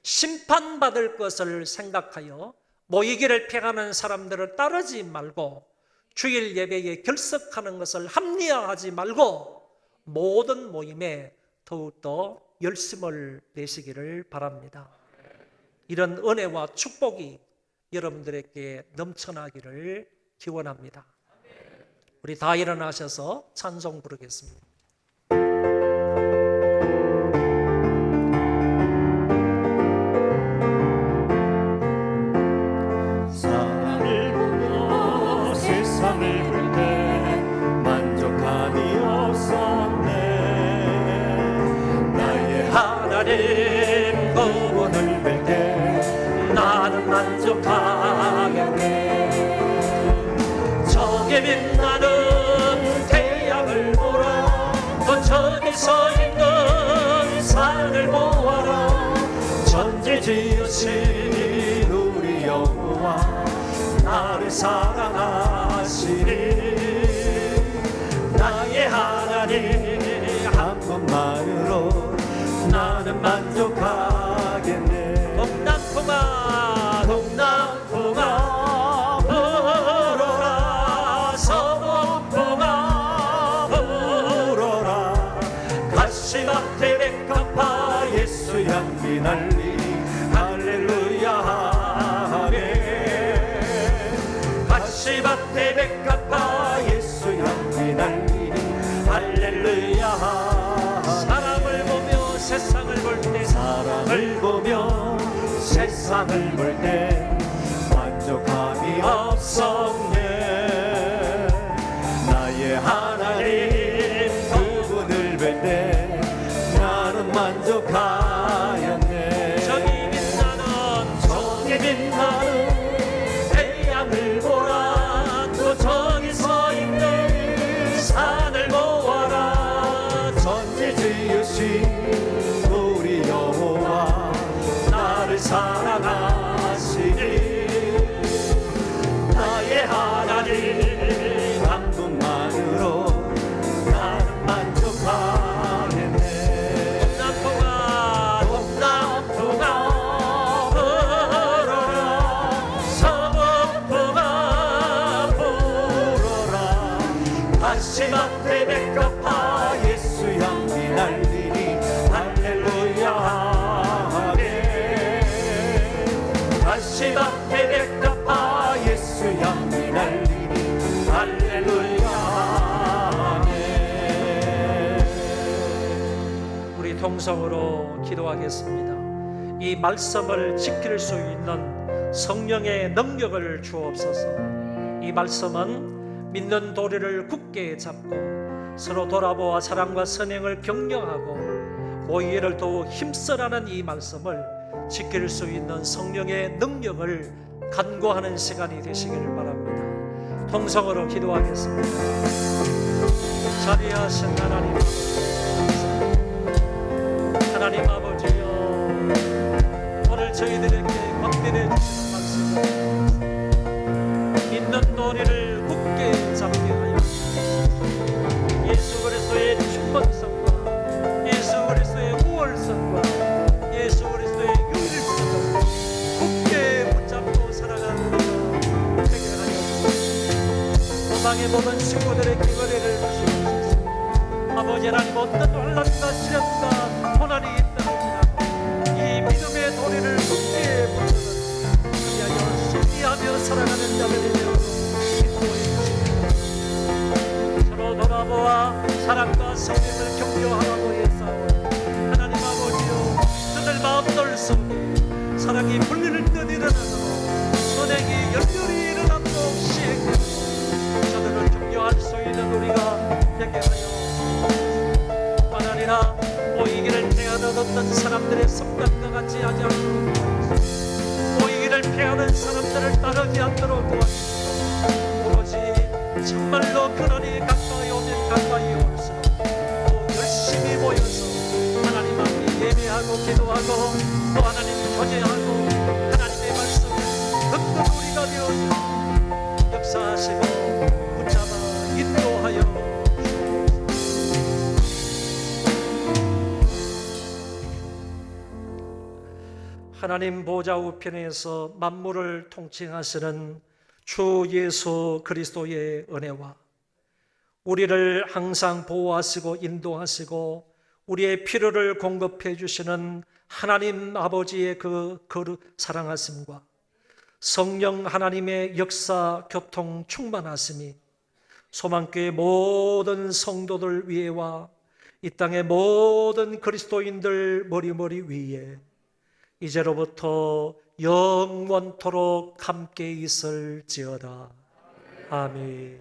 심판받을 것을 생각하여 모이기를 피하는 사람들을 따르지 말고 주일 예배에 결석하는 것을 합리화하지 말고 모든 모임에 더욱더 열심을 내시기를 바랍니다. 이런 은혜와 축복이 여러분들에게 넘쳐나기를 기원합니다. 우리 다 일어나셔서 찬송 부르겠습니다. 사랑을 보며 세상을 볼 때 만족함이 없었네. 나의 하나님 그분을 뵐 때 나는 만족하겠네. 저기 빛나는 태양을 보라. 또 저기 서 있는 산을 보아라. 천지 지으신 우리 여호와 나를 사랑하시니. 나의 하나님 한 분만으로 나는 만족하겠네. 동남풍아 동남풍아 불어라. 서북풍아 불어라. 가시밭에 백합화 예수 향기 날리 할렐루야 하네. 가시밭에 백합화 예수 향기 날리 할렐루야 하네. 사람을 보며 세상을 볼 때 사랑을 보며 세상을 볼 때 만족함이 없었네. 나의 하나님 그분을 뵐 때 나는 만족하였네. 저기 빛나는 태양을 보라. 또 저기 서 있는 산을 보아라. 천지 지으신 우리 여호와 나를 사랑하시니. 나의 하나님 한 분만으로 나는 만족하겠네. 동남풍아 동남풍아 불어라. 서북풍아 불어라. 가시밭에 백합화 예수 향기 날리니 할렐루야 하네. 가시밭에 백합화 예수 향기 날리니 할렐루야 하네. 우리 통성으로 기도하겠습니다. 이 말씀을 지킬 수 있는 성령의 능력을 주옵소서. 이 말씀은 믿는 도리를 굳게 잡고 서로 돌아보아 사랑과 선행을 격려하고 모이기를 더욱 힘쓰라는 이 말씀을 지킬 수 있는 성령의 능력을 간구하는 시간이 되시기를 바랍니다. 통성으로 기도하겠습니다. 자비하신 하나님 아버지, 하나님 아버지여, 오늘 저희들에게 권면해 주시는 말씀을 믿는 도리를 굳게 잡게 하여 예수 그리스도의 충만성과 예수 그리스도의 우월성과 예수 그리스도의 유일성을 굳게 붙잡고 살아가는 우리가 되게 하여 주옵소서. 세상의 모든 식구들의 기거리를 주시옵소서. 아버지 하나님, 어떤 환난과 시련과 고난이 있다면 이 믿음의 도리를 굳게 붙잡아 그리하여 승리하며 살아가는 자들이 되어서 인도해 주시옵소서. 서로 돌아보아 사랑과 성령을 격려하라고 했사오니 하나님 아버지여, 저들 마음들 속에 사랑이 불리는 듯 일어나고 선행이 열렬히 일어남도 시행되고 저들을 격려할 수 있는 우리가 되게 하여 하나님아, 오이기를 피하는 어떤 사람들의 습관과 같이 하지 않도록 도와주시고 오이기를 피하는 사람들을 따르지 않도록 도와주시고 오로지 정말로 그날이 가까이 오면 가까이 올수록 또 열심히 모여서 하나님 앞에 예배하고 기도하고 또 하나님 교제하고 하나님의 말씀을 듣는 우리가 되어서 역사하시고 붙잡아 인도하여 하나님 보좌 우편에서 만물을 통칭하시는 주 예수 그리스도의 은혜와 우리를 항상 보호하시고 인도하시고 우리의 필요를 공급해 주시는 하나님 아버지의 그 사랑하심과 성령 하나님의 역사 교통 충만하심이 소망교회 모든 성도들 위에와 이 땅의 모든 그리스도인들 머리 위에 이제로부터 영원토록 함께 있을지어다. 아멘.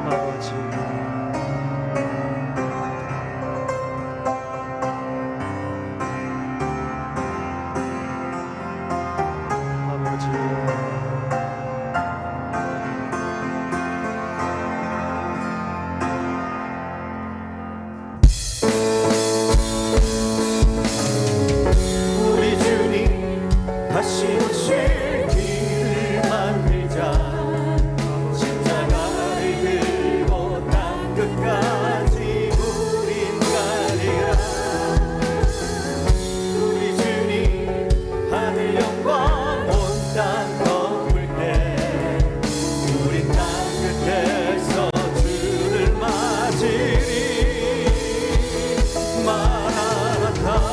아버지, 우리 주님 다시 오실 길을 만들자. 십자가를 들고 땅 끝까지 우린 가리라. 우리 주님 하늘 영광 온 땅 덮을 때 우린 땅 끝에서 주를 맞으리. 마라나타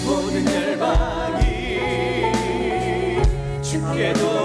모든 열방이 주께도